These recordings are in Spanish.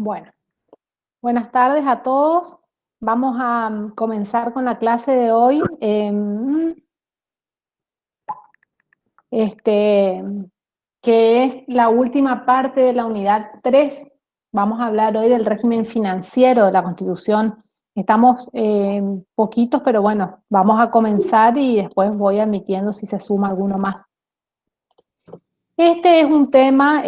Bueno, buenas tardes a todos. Vamos a comenzar con la clase de hoy, este, que es la última parte de la unidad 3. Vamos a hablar hoy del régimen financiero de la Constitución. Estamos poquitos, pero bueno, vamos a comenzar y después voy admitiendo si se suma alguno más. Este es un tema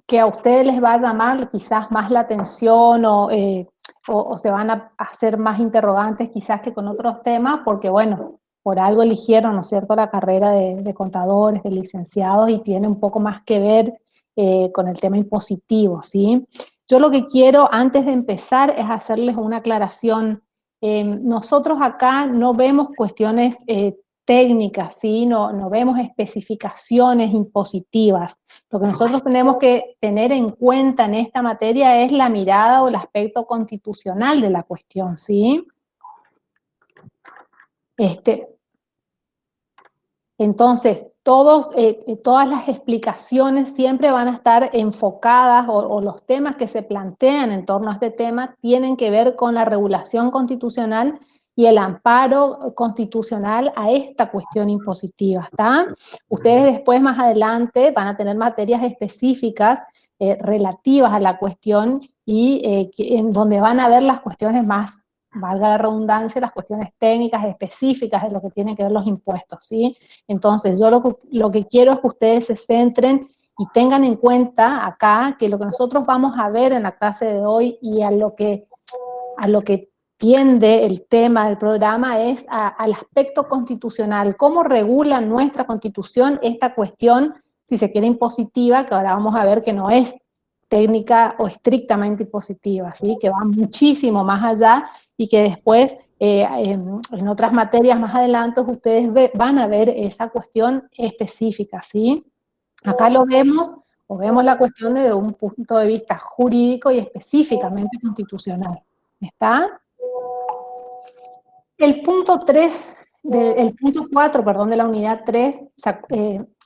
que a ustedes les va a llamar quizás más la atención o se van a hacer más interrogantes quizás que con otros temas, porque bueno, por algo eligieron, ¿no es cierto?, la carrera de contadores, de licenciados, y tiene un poco más que ver con el tema impositivo, ¿sí? Yo lo que quiero antes de empezar es hacerles una aclaración. Nosotros acá no vemos cuestiones técnicas, ¿sí? No vemos especificaciones impositivas. Lo que nosotros tenemos que tener en cuenta en esta materia es la mirada o el aspecto constitucional de la cuestión, ¿sí? Entonces, todas las explicaciones siempre van a estar enfocadas o los temas que se plantean en torno a este tema tienen que ver con la regulación constitucional y el amparo constitucional a esta cuestión impositiva, ¿está? Ustedes después, más adelante, van a tener materias específicas relativas a la cuestión y en donde van a ver las cuestiones más, valga la redundancia, las cuestiones técnicas específicas de lo que tienen que ver los impuestos, ¿sí? Entonces, yo lo que quiero es que ustedes se centren y tengan en cuenta acá que lo que nosotros vamos a ver en la clase de hoy y a lo que tiende el tema del programa es al aspecto constitucional, cómo regula nuestra Constitución esta cuestión, si se quiere impositiva, que ahora vamos a ver que no es técnica o estrictamente impositiva, ¿sí? Que va muchísimo más allá y que después en otras materias más adelante ustedes van a ver esa cuestión específica, ¿sí? Acá lo vemos, o vemos la cuestión desde un punto de vista jurídico y específicamente constitucional. ¿Está? El punto 3, el punto 4, perdón, de la unidad 3,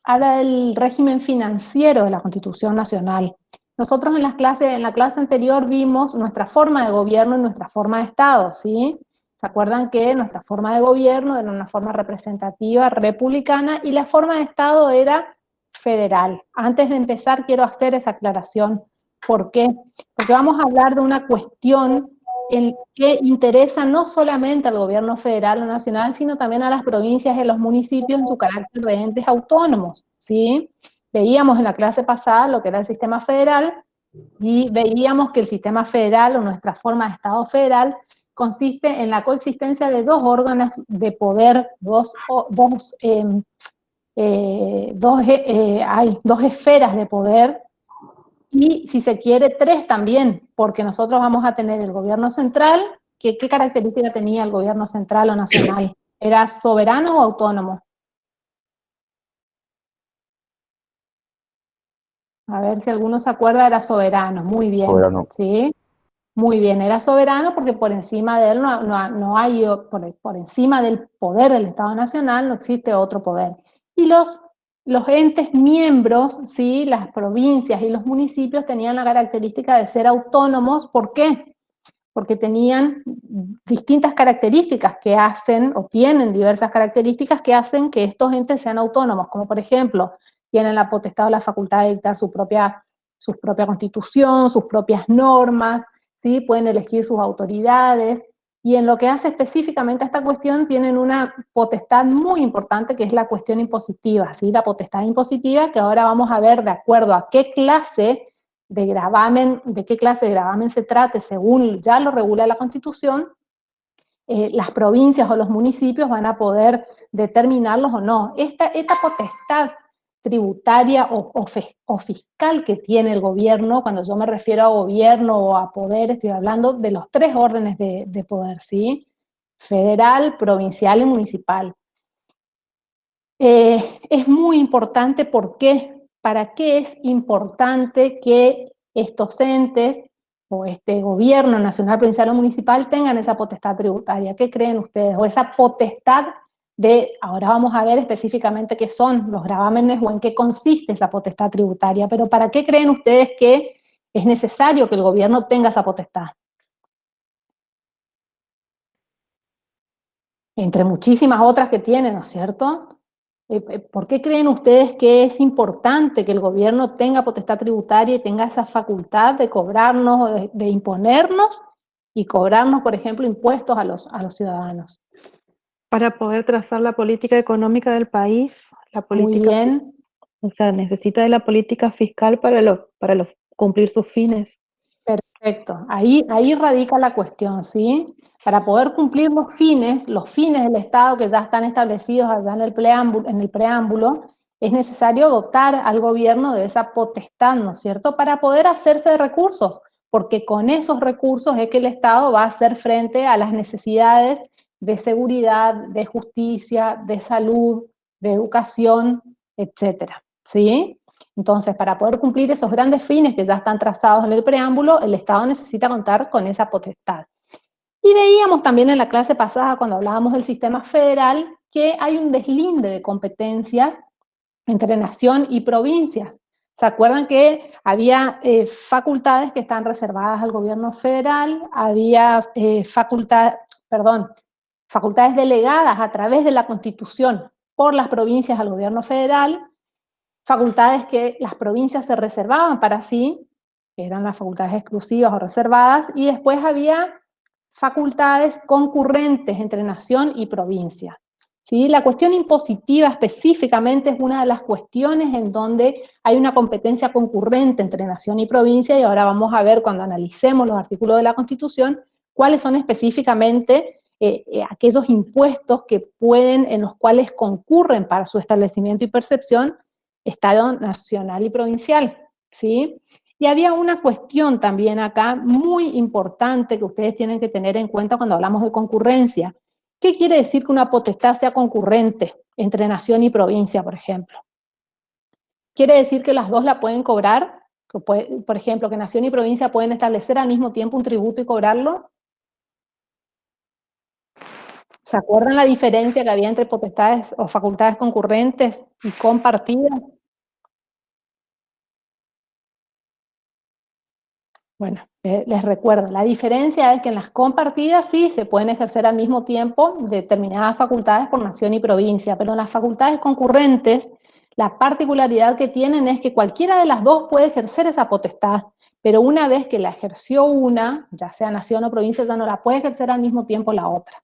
habla del régimen financiero de la Constitución Nacional. Nosotros en la clase anterior vimos nuestra forma de gobierno y nuestra forma de Estado, ¿sí? ¿Se acuerdan que nuestra forma de gobierno era una forma representativa, republicana, y la forma de Estado era federal? Antes de empezar quiero hacer esa aclaración. ¿Por qué? Porque vamos a hablar de una cuestión que interesa no solamente al gobierno federal o nacional, sino también a las provincias y a los municipios en su carácter de entes autónomos, ¿sí? Veíamos en la clase pasada lo que era el sistema federal y veíamos que el sistema federal o nuestra forma de Estado federal consiste en la coexistencia de dos órganos de poder, dos esferas de poder, y si se quiere, tres también, porque nosotros vamos a tener el gobierno central. ¿Qué característica tenía el gobierno central o nacional? ¿Era soberano o autónomo? A ver si alguno se acuerda, era soberano, muy bien, Soberano. ¿sí? Muy bien, era soberano porque por encima de él no hay, por encima del poder del Estado Nacional no existe otro poder. Y los entes miembros, ¿sí? Las provincias y los municipios tenían la característica de ser autónomos. ¿Por qué? Porque tenían distintas características que hacen, o tienen diversas características que hacen que estos entes sean autónomos, como por ejemplo, tienen la potestad o la facultad de dictar su propia constitución, sus propias normas, ¿sí? Pueden elegir sus autoridades, y en lo que hace específicamente a esta cuestión tienen una potestad muy importante que es la cuestión impositiva, ¿sí? La potestad impositiva, que ahora vamos a ver de acuerdo a qué clase de gravamen, de qué clase de gravamen se trate, según ya lo regula la Constitución, las provincias o los municipios van a poder determinarlos o no. Esta potestad tributaria o fiscal que tiene el gobierno, cuando yo me refiero a gobierno o a poder, estoy hablando de los tres órdenes de poder, ¿sí? Federal, provincial y municipal. Es muy importante. ¿Por qué? ¿Para qué es importante que estos entes o este gobierno nacional, provincial o municipal tengan esa potestad tributaria? ¿Qué creen ustedes? O esa potestad ahora vamos a ver específicamente qué son los gravámenes o en qué consiste esa potestad tributaria, pero ¿para qué creen ustedes que Es necesario que el gobierno tenga esa potestad. Entre muchísimas otras que tiene, ¿no es cierto? ¿Por qué creen ustedes que es importante que el gobierno tenga potestad tributaria y tenga esa facultad de cobrarnos, de imponernos y cobrarnos, por ejemplo, impuestos a los ciudadanos? Para poder trazar la política económica del país, la Muy política, bien. o sea, necesita de la política fiscal para cumplir sus fines. Perfecto, ahí radica la cuestión, ¿sí? Para poder cumplir los fines del Estado que ya están establecidos allá en el preámbulo, es necesario dotar al gobierno de esa potestad, ¿no es cierto?, para poder hacerse de recursos, porque con esos recursos es que el Estado va a hacer frente a las necesidades de seguridad, de justicia, de salud, de educación, etcétera, ¿sí? Entonces, para poder cumplir esos grandes fines que ya están trazados en el preámbulo, el Estado necesita contar con esa potestad. Y veíamos también en la clase pasada, cuando hablábamos del sistema federal, que hay un deslinde de competencias entre nación y provincias. ¿Se acuerdan que había facultades que están reservadas al gobierno federal? Había facultades delegadas a través de la Constitución por las provincias al gobierno federal, facultades que las provincias se reservaban para sí, que eran las facultades exclusivas o reservadas, y después había facultades concurrentes entre nación y provincia. ¿Sí? La cuestión impositiva específicamente es una de las cuestiones en donde hay una competencia concurrente entre nación y provincia, y ahora vamos a ver cuando analicemos los artículos de la Constitución cuáles son específicamente aquellos impuestos en los cuales concurren para su establecimiento y percepción Estado nacional y provincial, ¿sí? Y había una cuestión también acá muy importante que ustedes tienen que tener en cuenta cuando hablamos de concurrencia. ¿Qué quiere decir que una potestad sea concurrente entre nación y provincia, por ejemplo? ¿Quiere decir que las dos la pueden cobrar? Por ejemplo, que nación y provincia pueden establecer al mismo tiempo un tributo y cobrarlo. ¿Se acuerdan la diferencia que había entre potestades o facultades concurrentes y compartidas? Bueno, les recuerdo, la diferencia es que en las compartidas sí se pueden ejercer al mismo tiempo determinadas facultades por nación y provincia, pero en las facultades concurrentes, la particularidad que tienen es que cualquiera de las dos puede ejercer esa potestad, pero una vez que la ejerció una, ya sea nación o provincia, ya no la puede ejercer al mismo tiempo la otra.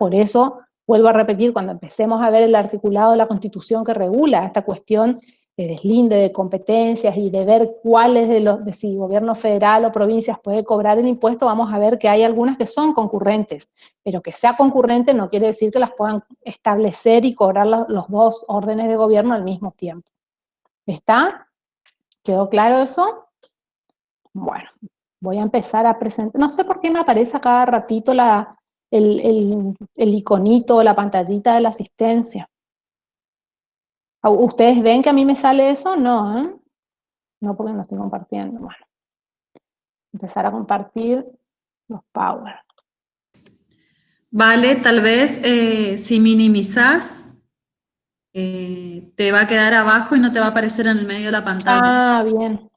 Por eso, vuelvo a repetir, cuando empecemos a ver el articulado de la Constitución que regula esta cuestión de deslinde de competencias y de ver cuáles de si gobierno federal o provincias puede cobrar el impuesto, vamos a ver que hay algunas que son concurrentes, pero que sea concurrente no quiere decir que las puedan establecer y cobrar los dos órdenes de gobierno al mismo tiempo. ¿Está? ¿Quedó claro eso? Bueno, voy a empezar a presentar, no sé por qué me aparece a cada ratito el iconito o la pantallita de la asistencia. ¿Ustedes ven que a mí me sale eso? No, ¿eh? No, porque no estoy compartiendo. Bueno, empezar a compartir los Power. Vale, tal vez si minimizas, te va a quedar abajo y no te va a aparecer en el medio de la pantalla. Ah, bien.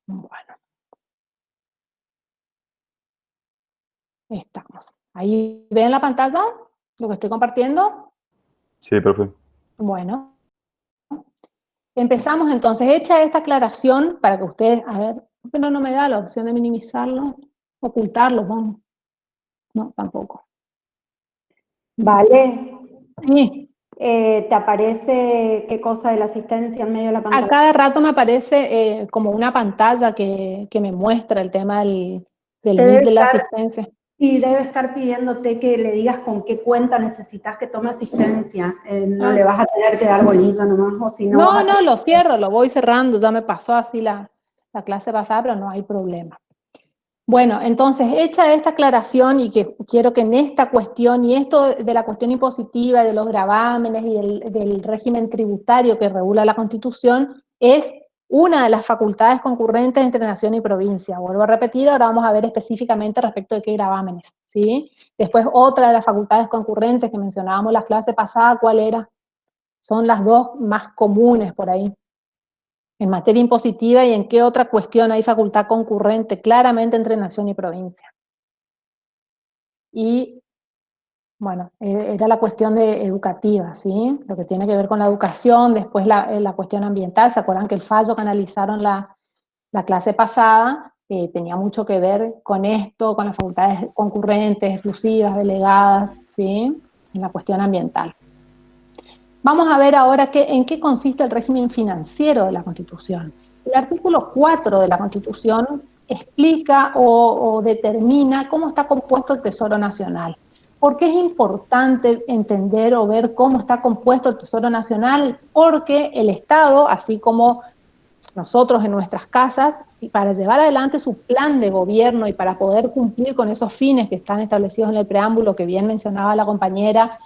Bueno. Estamos. ¿Ahí ven la pantalla? ¿Lo que estoy compartiendo? Sí, profe. Bueno. Empezamos entonces, hecha esta aclaración para que ustedes, a ver, ¿por qué no me da la opción de minimizarlo? Ocultarlo, vamos. No, tampoco. Vale. Sí. ¿Te aparece qué cosa de la asistencia en medio de la A pantalla? cada rato me aparece como una pantalla que me muestra el tema del NIT de la asistencia. Y debe estar pidiéndote que le digas con qué cuenta necesitas que tome asistencia. No le vas a tener que dar bolilla nomás, o si no. No, lo cierro, lo voy cerrando, ya me pasó así la clase pasada, pero no hay problema. Bueno, entonces, hecha esta aclaración y que quiero que en esta cuestión, y esto de la cuestión impositiva, de los gravámenes y del régimen tributario que regula la Constitución, es una de las facultades concurrentes entre nación y provincia. Vuelvo a repetir, ahora vamos a ver específicamente respecto de qué gravámenes, ¿sí? Después otra de las facultades concurrentes que mencionábamos la clase pasada, ¿cuál era? Son las dos más comunes por ahí. En materia impositiva, ¿y en qué otra cuestión hay facultad concurrente claramente entre nación y provincia? Y, bueno, era la cuestión educativa, ¿sí? Lo que tiene que ver con la educación, después la cuestión ambiental. ¿Se acuerdan que el fallo que analizaron la clase pasada tenía mucho que ver con esto, con las facultades concurrentes, exclusivas, delegadas, ¿sí? En la cuestión ambiental. Vamos a ver ahora en qué consiste el régimen financiero de la Constitución. El artículo 4 de la Constitución explica o determina cómo está compuesto el Tesoro Nacional. ¿Por qué es importante entender o ver cómo está compuesto el Tesoro Nacional? Porque el Estado, así como nosotros en nuestras casas, para llevar adelante su plan de gobierno y para poder cumplir con esos fines que están establecidos en el preámbulo que bien mencionaba la compañera,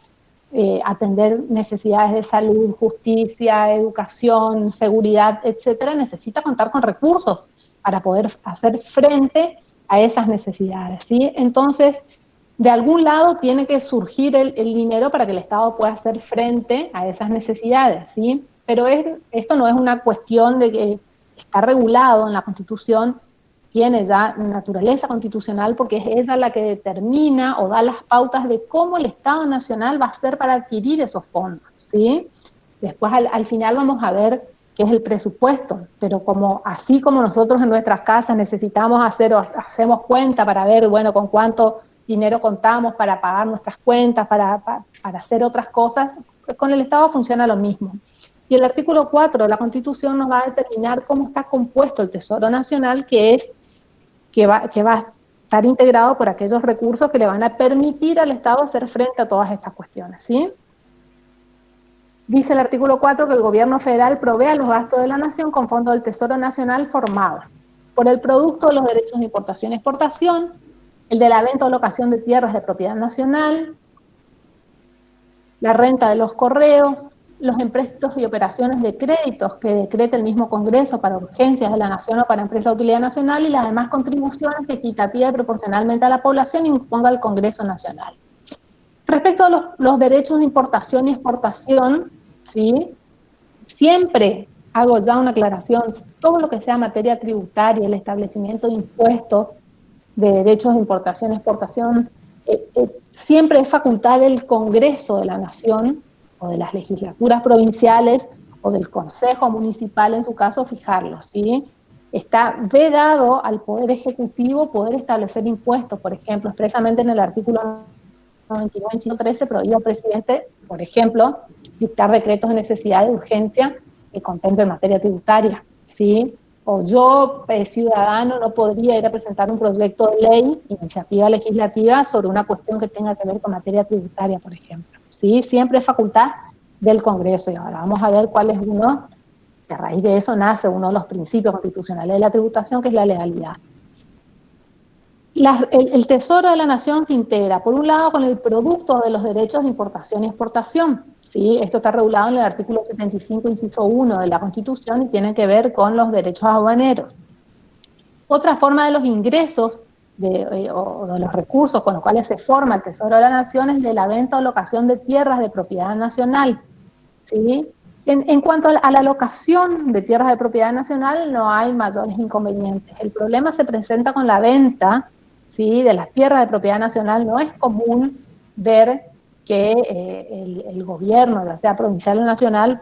atender necesidades de salud, justicia, educación, seguridad, etcétera, necesita contar con recursos para poder hacer frente a esas necesidades, ¿sí? Entonces, de algún lado tiene que surgir el dinero para que el Estado pueda hacer frente a esas necesidades, ¿sí? Pero esto no es una cuestión de que está regulado en la Constitución, tiene ya naturaleza constitucional porque es ella la que determina o da las pautas de cómo el Estado Nacional va a hacer para adquirir esos fondos, ¿sí? Después al final vamos a ver qué es el presupuesto, pero así como nosotros en nuestras casas necesitamos hacemos cuenta para ver, bueno, con cuánto dinero contamos para pagar nuestras cuentas, para hacer otras cosas, con el Estado funciona lo mismo. Y el artículo 4 de la Constitución nos va a determinar cómo está compuesto el Tesoro Nacional, que va a estar integrado por aquellos recursos que le van a permitir al Estado hacer frente a todas estas cuestiones, ¿sí? Dice el artículo 4 que el gobierno federal provee los gastos de la nación con fondos del Tesoro Nacional formados por el producto de los derechos de importación y exportación, el de la venta o locación de tierras de propiedad nacional, la renta de los correos, los empréstitos y operaciones de créditos que decrete el mismo Congreso para urgencias de la Nación o para empresas de utilidad nacional y las demás contribuciones que equitativa y proporcionalmente a la población imponga el Congreso Nacional. Respecto a los derechos de importación y exportación, ¿sí? Siempre hago ya una aclaración, todo lo que sea materia tributaria, el establecimiento de impuestos, de derechos de importación y exportación, siempre es facultad del Congreso de la Nación, o de las legislaturas provinciales, o del Consejo Municipal, en su caso, fijarlo, ¿sí? Está vedado al Poder Ejecutivo poder establecer impuestos, por ejemplo, expresamente en el artículo 99, inciso 13, prohíbe al presidente, por ejemplo, dictar decretos de necesidad de urgencia que contemplen materia tributaria, ¿sí? O yo, ciudadano, no podría ir a presentar un proyecto de ley, iniciativa legislativa, sobre una cuestión que tenga que ver con materia tributaria, por ejemplo. ¿Sí? Siempre es facultad del Congreso. Y ahora vamos a ver cuál es uno, que a raíz de eso nace uno de los principios constitucionales de la tributación, que es la legalidad. El Tesoro de la Nación se integra, por un lado, con el producto de los derechos de importación y exportación. ¿Sí? Esto está regulado en el artículo 75, inciso 1 de la Constitución y tiene que ver con los derechos aduaneros. Otra forma de los ingresos o de los recursos con los cuales se forma el Tesoro de la Nación es de la venta o locación de tierras de propiedad nacional, ¿sí? En cuanto a la locación de tierras de propiedad nacional, no hay mayores inconvenientes. El problema se presenta con la venta, ¿sí? De las tierras de propiedad nacional. No es común ver que el gobierno, ya sea provincial o nacional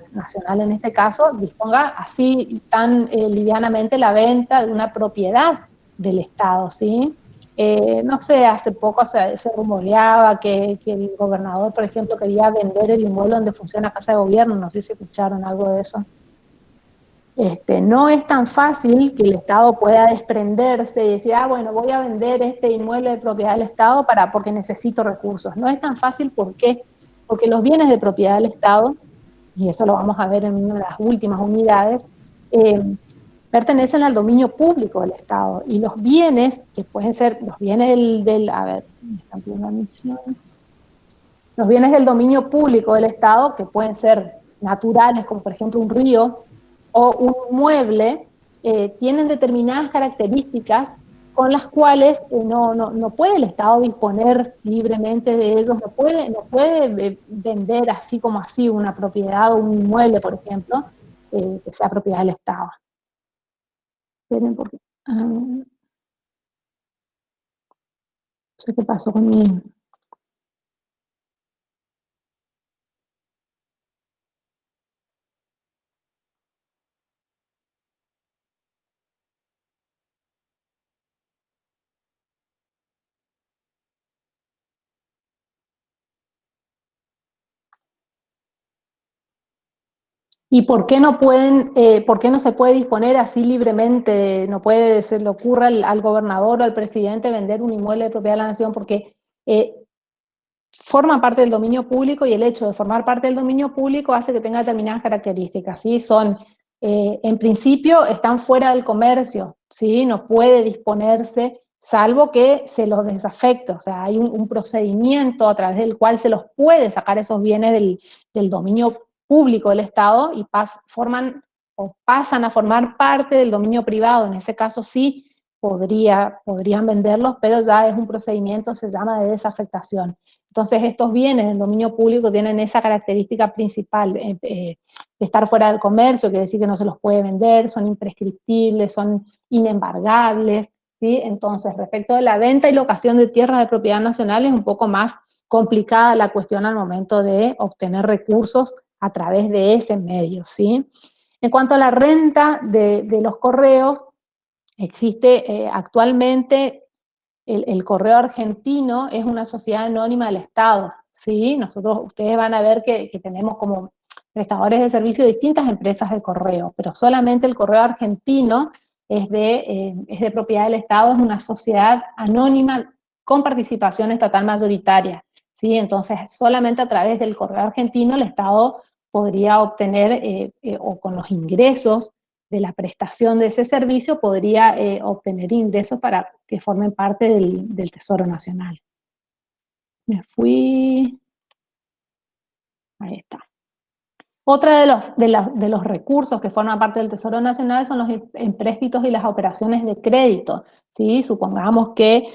en este caso, disponga así tan livianamente la venta de una propiedad del Estado, ¿sí? No sé, hace poco se rumoreaba que el gobernador, por ejemplo, quería vender el inmueble donde funciona Casa de Gobierno, no sé si escucharon algo de eso. No es tan fácil que el Estado pueda desprenderse y decir, bueno, voy a vender este inmueble de propiedad del Estado porque necesito recursos. No es tan fácil, ¿por qué? Porque los bienes de propiedad del Estado, y eso lo vamos a ver en una de las últimas unidades, pertenecen al dominio público del Estado, y los bienes, que pueden ser los bienes los bienes del dominio público del Estado, que pueden ser naturales, como por ejemplo un río, o un inmueble tienen determinadas características con las cuales no puede el Estado disponer libremente de ellos, no puede vender así como así una propiedad o un inmueble, por ejemplo, que sea propiedad del Estado. Esperen porque... no sé qué pasó con mi... ¿Y por qué no pueden, por qué no se puede disponer así libremente? No puede, se le ocurra al gobernador o al presidente vender un inmueble de propiedad de la nación porque forma parte del dominio público y el hecho de formar parte del dominio público hace que tenga determinadas características, ¿sí? Son, en principio, están fuera del comercio, ¿sí? No puede disponerse salvo que se los desafecte, o sea, hay un procedimiento a través del cual se los puede sacar esos bienes del dominio público del Estado y forman o pasan a formar parte del dominio privado. En ese caso sí podrían venderlos, pero ya es un procedimiento, se llama de desafectación. Entonces estos bienes del dominio público tienen esa característica principal, de estar fuera del comercio, quiere decir que no se los puede vender, son imprescriptibles, son inembargables, ¿sí? Entonces, respecto de la venta y locación de tierras de propiedad nacional es un poco más complicada la cuestión al momento de obtener recursos a través de ese medio, ¿sí? En cuanto a la renta de los correos, existe actualmente el Correo Argentino, es una sociedad anónima del Estado, ¿sí? Ustedes van a ver que tenemos como prestadores de servicio distintas empresas de correo, pero solamente el Correo Argentino es de propiedad del Estado, es una sociedad anónima con participación estatal mayoritaria, ¿sí? Entonces, solamente a través del Correo Argentino el Estado podría obtener, o con los ingresos de la prestación de ese servicio, podría obtener ingresos para que formen parte del Tesoro Nacional. Me fui... Ahí está. Otra de los recursos que forman parte del Tesoro Nacional son los empréstitos y las operaciones de crédito, ¿sí? Supongamos que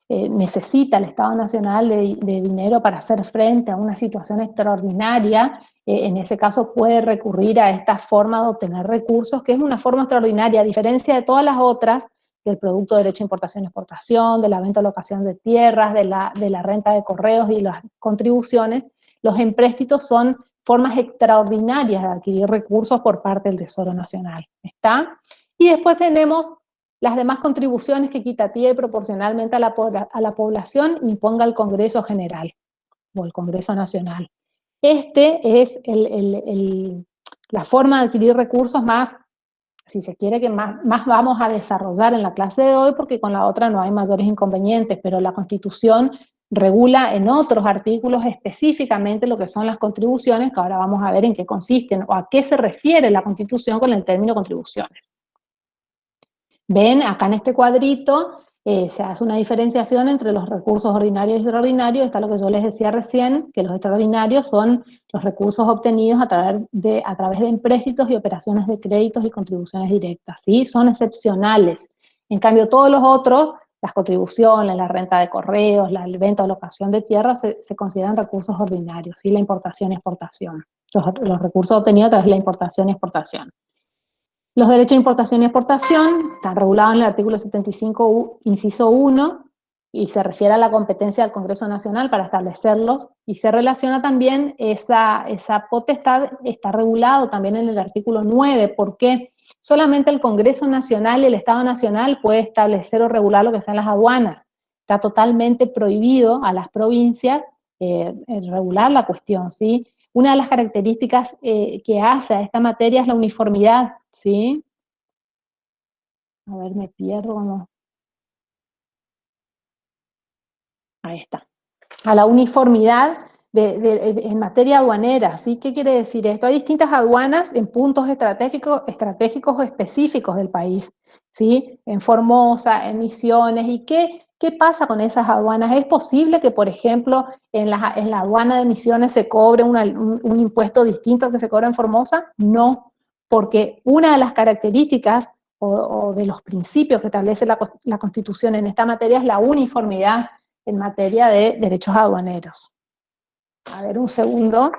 necesita el Estado Nacional de dinero para hacer frente a una situación extraordinaria, en ese caso puede recurrir a esta forma de obtener recursos, que es una forma extraordinaria, a diferencia de todas las otras, del producto de derecho de importación y exportación, de la venta o locación de tierras, de la renta de correos y las contribuciones. Los empréstitos son formas extraordinarias de adquirir recursos por parte del Tesoro Nacional. ¿Está? Y después tenemos las demás contribuciones que equitativa y proporcionalmente a la población imponga el Congreso General o el Congreso Nacional. Este es la forma de adquirir recursos más, si se quiere, que más vamos a desarrollar en la clase de hoy, porque con la otra no hay mayores inconvenientes, pero la Constitución regula en otros artículos específicamente lo que son las contribuciones, que ahora vamos a ver en qué consisten o a qué se refiere la Constitución con el término contribuciones. Ven, acá en este cuadrito se hace una diferenciación entre los recursos ordinarios y extraordinarios. Está lo que yo les decía recién, que los extraordinarios son los recursos obtenidos a través de empréstitos y operaciones de créditos y contribuciones directas, ¿sí? Son excepcionales. En cambio, todos los otros, las contribuciones, la renta de correos, la venta o locación de tierra, se consideran recursos ordinarios, ¿sí? La importación y exportación. Los recursos obtenidos a través de la importación y exportación. Los derechos de importación y exportación están regulados en el artículo 75, inciso 1, y se refiere a la competencia del Congreso Nacional para establecerlos, y se relaciona también, esa potestad está regulado también en el artículo 9, porque solamente el Congreso Nacional y el Estado Nacional puede establecer o regular lo que sean las aduanas. Está totalmente prohibido a las provincias regular la cuestión, ¿sí? Una de las características que hace a esta materia es la uniformidad, ¿sí? A ver, me pierdo, ¿no? Ahí está. A la uniformidad en materia aduanera, ¿sí? ¿Qué quiere decir esto? Hay distintas aduanas en puntos estratégicos o específicos del país, ¿sí? En Formosa, en Misiones, ¿y qué pasa con esas aduanas? ¿Es posible que, por ejemplo, en la aduana de Misiones se cobre un impuesto distinto al que se cobra en Formosa? No, porque una de las características o de los principios que establece la Constitución en esta materia es la uniformidad en materia de derechos aduaneros. A ver, un segundo.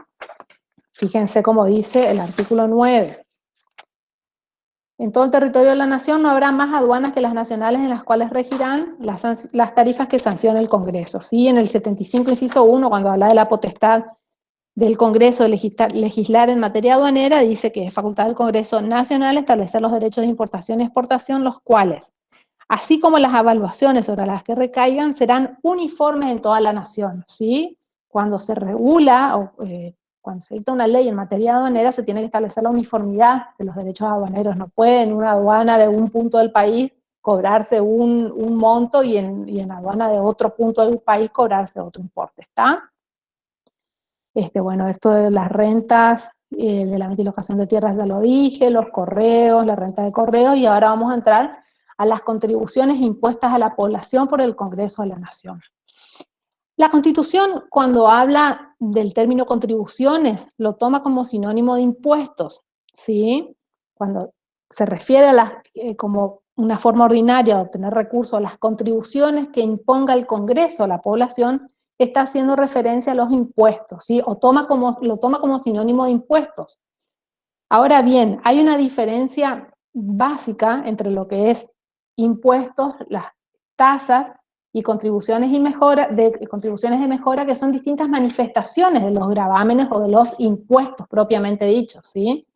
Fíjense cómo dice el artículo 9. En todo el territorio de la nación no habrá más aduanas que las nacionales en las cuales regirán las tarifas que sancione el Congreso. ¿Sí? En el 75, inciso 1, cuando habla de la potestad del Congreso de legislar en materia aduanera, dice que es facultad del Congreso Nacional establecer los derechos de importación y exportación, los cuales, así como las evaluaciones sobre las que recaigan, serán uniformes en toda la nación. ¿Sí? Cuando se regula o cuando se dicta una ley en materia aduanera, se tiene que establecer la uniformidad de los derechos aduaneros. No puede en una aduana de un punto del país cobrarse un monto y en la aduana de otro punto del país cobrarse otro importe. ¿Está? Bueno, esto de las rentas, de la ventilación de tierras ya lo dije, los correos, la renta de correos, y ahora vamos a entrar a las contribuciones impuestas a la población por el Congreso de la Nación. La Constitución, cuando habla del término contribuciones, lo toma como sinónimo de impuestos, ¿sí? Cuando se refiere a las, como una forma ordinaria de obtener recursos, las contribuciones que imponga el Congreso a la población, está haciendo referencia a los impuestos, ¿sí? Lo toma como sinónimo de impuestos. Ahora bien, hay una diferencia básica entre lo que es impuestos, las tasas y contribuciones de mejora, que son distintas manifestaciones de los gravámenes o de los impuestos propiamente dichos, ¿sí?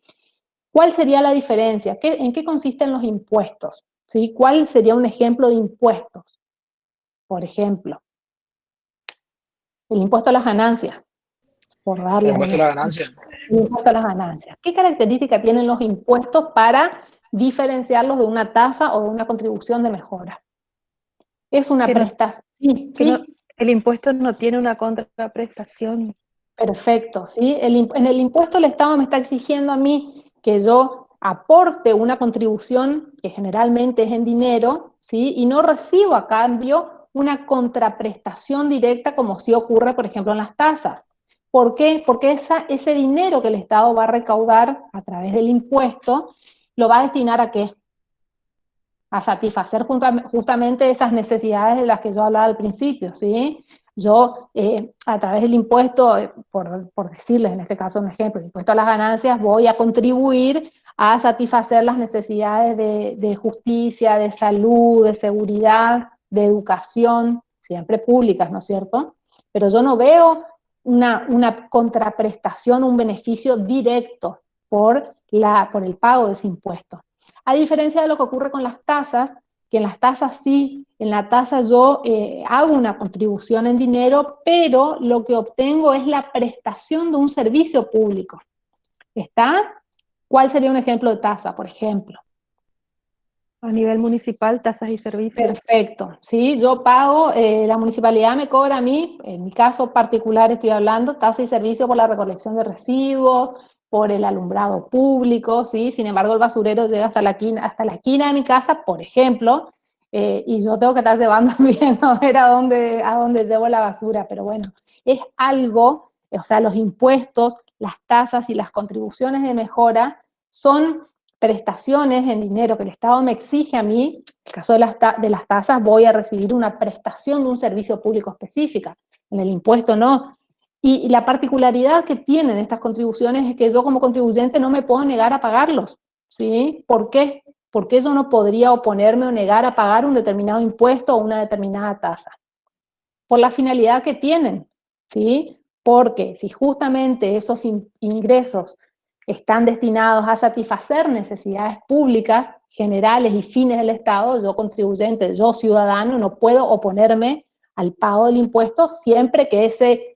¿Cuál sería la diferencia? ¿En qué consisten los impuestos? ¿Sí? ¿Cuál sería un ejemplo de impuestos? Por ejemplo, el impuesto a las ganancias, por darle El impuesto a la ganancia. el impuesto a las ganancias. ¿Qué características tienen los impuestos para diferenciarlos de una tasa o de una contribución de mejora? Es una prestación. Sí, sí. El impuesto no tiene una contraprestación. Perfecto, ¿sí? En el impuesto el Estado me está exigiendo a mí que yo aporte una contribución, que generalmente es en dinero, ¿sí? Y no recibo a cambio una contraprestación directa como sí ocurre, por ejemplo, en las tasas. ¿Por qué? Porque ese dinero que el Estado va a recaudar a través del impuesto, ¿lo va a destinar a qué? A satisfacer justamente esas necesidades de las que yo hablaba al principio, ¿sí? Yo, a través del impuesto, por decirles en este caso un ejemplo, el impuesto a las ganancias, voy a contribuir a satisfacer las necesidades de justicia, de salud, de seguridad, de educación, siempre públicas, ¿no es cierto? Pero yo no veo una contraprestación, un beneficio directo por el pago de ese impuesto. A diferencia de lo que ocurre con las tasas, que en las tasas sí, en la tasa yo hago una contribución en dinero, pero lo que obtengo es la prestación de un servicio público. ¿Está? ¿Cuál sería un ejemplo de tasa, por ejemplo? A nivel municipal, tasas y servicios. Perfecto, sí, yo pago, la municipalidad me cobra a mí, en mi caso particular estoy hablando, tasa y servicio por la recolección de residuos, por el alumbrado público, ¿sí? Sin embargo el basurero llega hasta la esquina de mi casa, por ejemplo, y yo tengo que estar llevando bien a ver a dónde llevo la basura, pero bueno, es algo, o sea, los impuestos, las tasas y las contribuciones de mejora son prestaciones en dinero que el Estado me exige a mí. En el caso de las tasas voy a recibir una prestación de un servicio público específica, en el impuesto no. Y la particularidad que tienen estas contribuciones es que yo como contribuyente no me puedo negar a pagarlos, ¿sí? ¿Por qué? Porque yo no podría oponerme o negar a pagar un determinado impuesto o una determinada tasa. Por la finalidad que tienen, ¿sí? Porque si justamente esos ingresos están destinados a satisfacer necesidades públicas, generales y fines del Estado, yo contribuyente, yo ciudadano, no puedo oponerme al pago del impuesto siempre que ese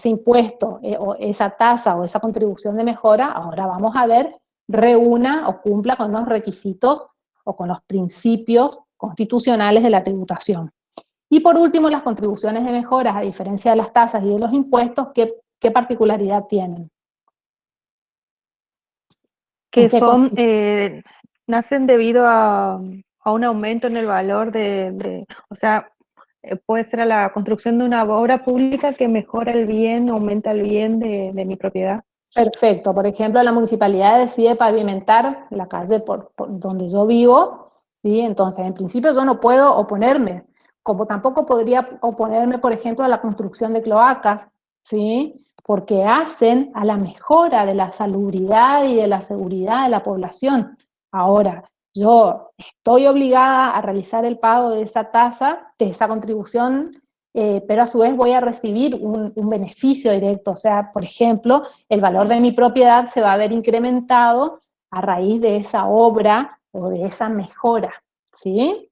impuesto o esa tasa o esa contribución de mejora, ahora vamos a ver, reúna o cumpla con los requisitos o con los principios constitucionales de la tributación. Y por último, las contribuciones de mejoras, a diferencia de las tasas y de los impuestos, ¿qué particularidad tienen? Que son, nacen debido a un aumento en el valor o sea, puede ser a la construcción de una obra pública que mejora el bien, aumenta el bien de mi propiedad. Perfecto. Por ejemplo, la municipalidad decide pavimentar la calle por donde yo vivo, ¿sí? Entonces, en principio yo no puedo oponerme, como tampoco podría oponerme, por ejemplo, a la construcción de cloacas, ¿sí? Porque hacen a la mejora de la salubridad y de la seguridad de la población. Ahora, yo estoy obligada a realizar el pago de esa tasa, de esa contribución, pero a su vez voy a recibir un beneficio directo. O sea, por ejemplo, el valor de mi propiedad se va a ver incrementado a raíz de esa obra o de esa mejora, ¿sí?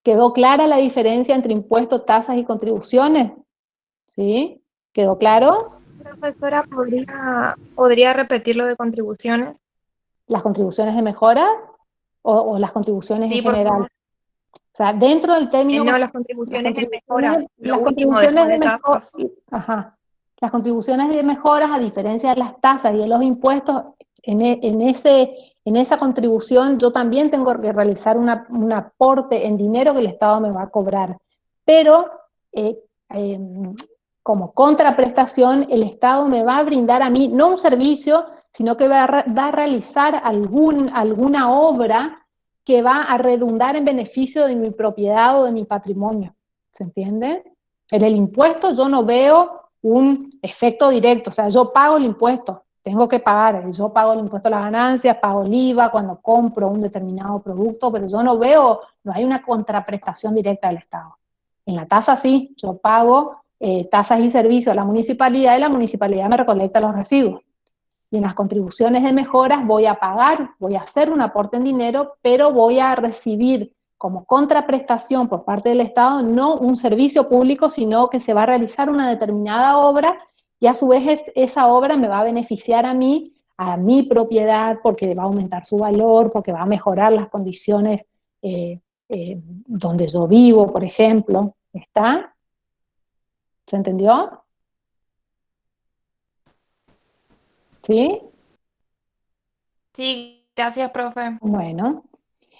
¿Quedó clara la diferencia entre impuestos, tasas y contribuciones? ¿Sí? ¿Quedó claro? Profesora, ¿podría repetir lo de contribuciones? ¿Las contribuciones de mejora o las contribuciones en Sí, por general? favor. O sea, dentro del término, No, las las contribuciones de contribuciones, mejora, lo las último contribuciones después de de mejora, tasas. ajá, las contribuciones de mejoras, a diferencia de las tasas y de los impuestos, en esa contribución yo también tengo que realizar un aporte en dinero que el Estado me va a cobrar. Pero eh, eh, como contraprestación, el Estado me va a brindar a mí, no un servicio, sino que va a realizar alguna obra que va a redundar en beneficio de mi propiedad o de mi patrimonio. ¿Se entiende? En el impuesto yo no veo un efecto directo, o sea, yo pago el impuesto, tengo que pagar, yo pago el impuesto a las ganancias, pago el IVA cuando compro un determinado producto, pero yo no veo, no hay una contraprestación directa del Estado. En la tasa sí, yo pago tasas y servicios a la municipalidad y la municipalidad me recolecta los residuos. Y en las contribuciones de mejoras voy a pagar, voy a hacer un aporte en dinero, pero voy a recibir como contraprestación por parte del Estado no un servicio público, sino que se va a realizar una determinada obra y a su vez esa obra me va a beneficiar a mí, a mi propiedad, porque va a aumentar su valor, porque va a mejorar las condiciones donde yo vivo, por ejemplo. ¿Está? ¿Se entendió? ¿Sí? Sí, gracias, profe. Bueno.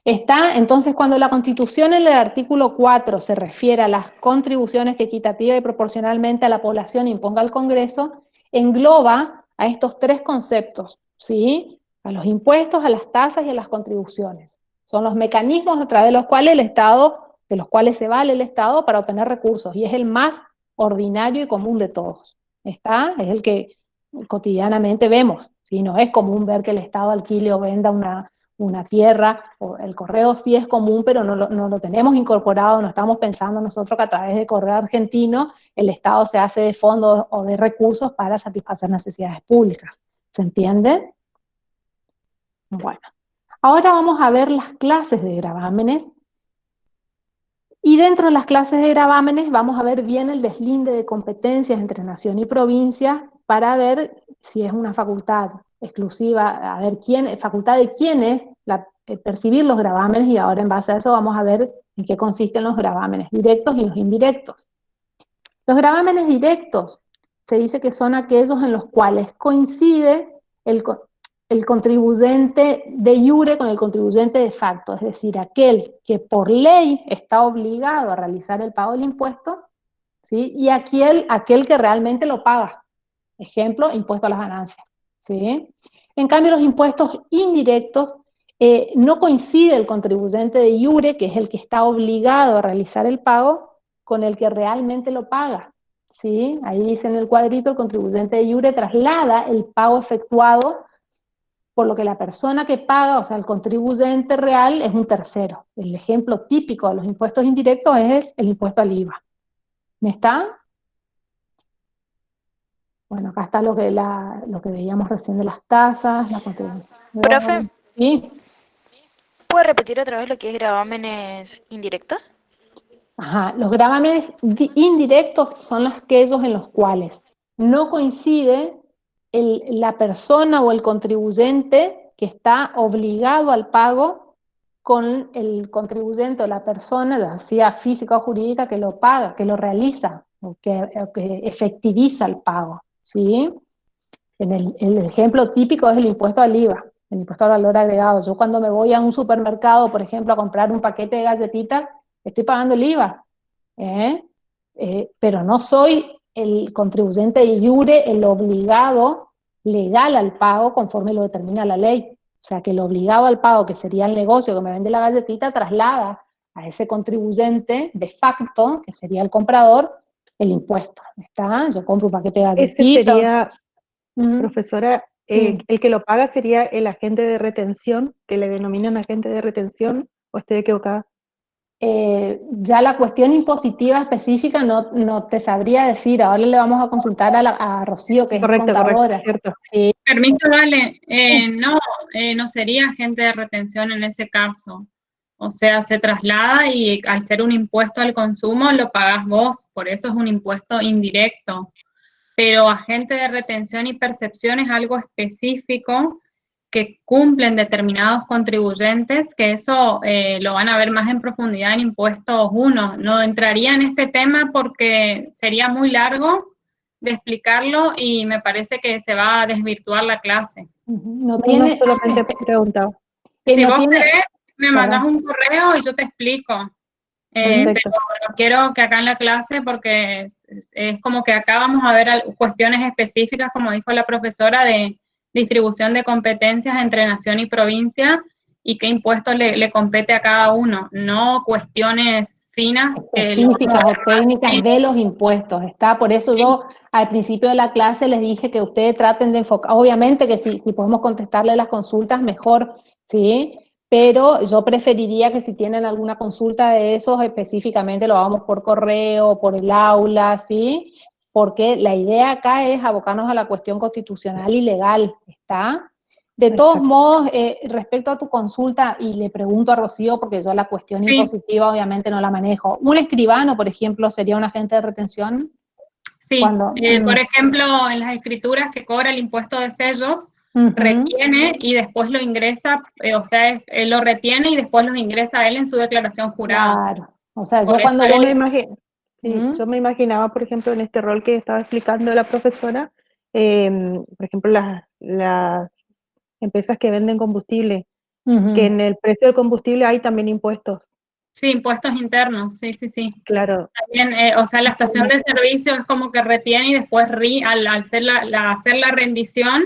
Está, entonces, cuando la Constitución en el artículo 4 se refiere a las contribuciones que equitativa y proporcionalmente a la población imponga el Congreso, engloba a estos tres conceptos, ¿sí? A los impuestos, a las tasas y a las contribuciones. Son los mecanismos a través de los cuales de los cuales se vale el Estado para obtener recursos, y es el más ordinario y común de todos. ¿Está? Es el que cotidianamente vemos, ¿sí? No es común ver que el Estado alquile o venda una tierra, o el correo sí es común, pero no lo tenemos incorporado, no estamos pensando nosotros que a través del correo argentino el Estado se hace de fondos o de recursos para satisfacer necesidades públicas. ¿Se entiende? Bueno, ahora vamos a ver las clases de gravámenes, y dentro de las clases de gravámenes vamos a ver bien el deslinde de competencias entre nación y provincia para ver si es una facultad exclusiva, a ver facultad de quién es percibir los gravámenes, y ahora en base a eso vamos a ver en qué consisten los gravámenes directos y los indirectos. Los gravámenes directos se dice que son aquellos en los cuales coincide el contribuyente de iure con el contribuyente de facto, es decir, aquel que por ley está obligado a realizar el pago del impuesto, ¿sí? Y aquel que realmente lo paga. Ejemplo, impuesto a las ganancias, ¿sí? En cambio, los impuestos indirectos no coincide el contribuyente de iure, que es el que está obligado a realizar el pago, con el que realmente lo paga, ¿sí? Ahí dice en el cuadrito, el contribuyente de iure traslada el pago efectuado, por lo que la persona que paga, o sea, el contribuyente real, es un tercero. El ejemplo típico de los impuestos indirectos es el impuesto al IVA. ¿Está? Bueno, acá está lo que veíamos recién de las tasas, la contribución. Profe, ¿Sí? ¿puede repetir otra vez lo que es gravámenes indirectos? Ajá, los gravámenes indirectos son aquellos en los cuales no coincide la persona o el contribuyente que está obligado al pago con el contribuyente o la persona, ya sea física o jurídica, que lo paga, que lo realiza, o que efectiviza el pago, ¿sí? El ejemplo típico es el impuesto al IVA, el impuesto al valor agregado. Yo cuando me voy a un supermercado, por ejemplo, a comprar un paquete de galletitas, estoy pagando el IVA, pero no soy el contribuyente de iure, el obligado legal al pago conforme lo determina la ley. O sea, que el obligado al pago, que sería el negocio que me vende la galletita, traslada a ese contribuyente de facto, que sería el comprador, el impuesto. ¿Está? Yo compro un paquete de Ese galletitas. sería, profesora, Sí. el que lo paga sería el agente de retención, que le denominan agente de retención, ¿o estoy equivocada? Ya la cuestión impositiva específica no te sabría decir. Ahora le vamos a consultar a Rocío, que es Correcto, contadora. cierto. Sí. Permiso, Vale. No sería agente de retención en ese caso. O sea, se traslada y al ser un impuesto al consumo lo pagás vos, por eso es un impuesto indirecto. Pero agente de retención y percepción es algo específico que cumplen determinados contribuyentes, que eso lo van a ver más en profundidad en impuestos 1. No entraría en este tema porque sería muy largo de explicarlo y me parece que se va a desvirtuar la clase. No No, tiene, solamente preguntaba. Si no vos tiene, querés, me perdón. mandás un correo y yo te explico. Perfecto. Pero no quiero que acá en la clase, porque es como que acá vamos a ver cuestiones específicas, como dijo la profesora, de distribución de competencias entre nación y provincia y qué impuestos le compete a cada uno, no cuestiones finas. Específicas o técnicas de los impuestos, ¿está? Por eso yo al principio de la clase les dije que ustedes traten de enfocar, obviamente que si podemos contestarle las consultas, mejor, ¿sí? Pero yo preferiría que si tienen alguna consulta de esos, específicamente lo hagamos por correo, por el aula, ¿sí? Porque la idea acá es abocarnos a la cuestión constitucional y legal, ¿está? De todos Exacto. modos, respecto a tu consulta, y le pregunto a Rocío, porque yo la cuestión impositiva obviamente no la manejo, ¿un escribano, por ejemplo, sería un agente de retención? Sí, Cuando, por ejemplo, en las escrituras que cobra el impuesto de sellos, retiene y después lo ingresa, o sea, él lo retiene y después los ingresa a él en su declaración jurada. Claro, o sea, Por yo cuando eso voy... Yo me imaginaba, por ejemplo, en este rol que estaba explicando la profesora, por ejemplo, las empresas que venden combustible, que en el precio del combustible hay también impuestos. Sí, impuestos internos, sí, sí, sí. Claro. También, o sea, la estación de servicio es como que retiene y después al hacer la rendición,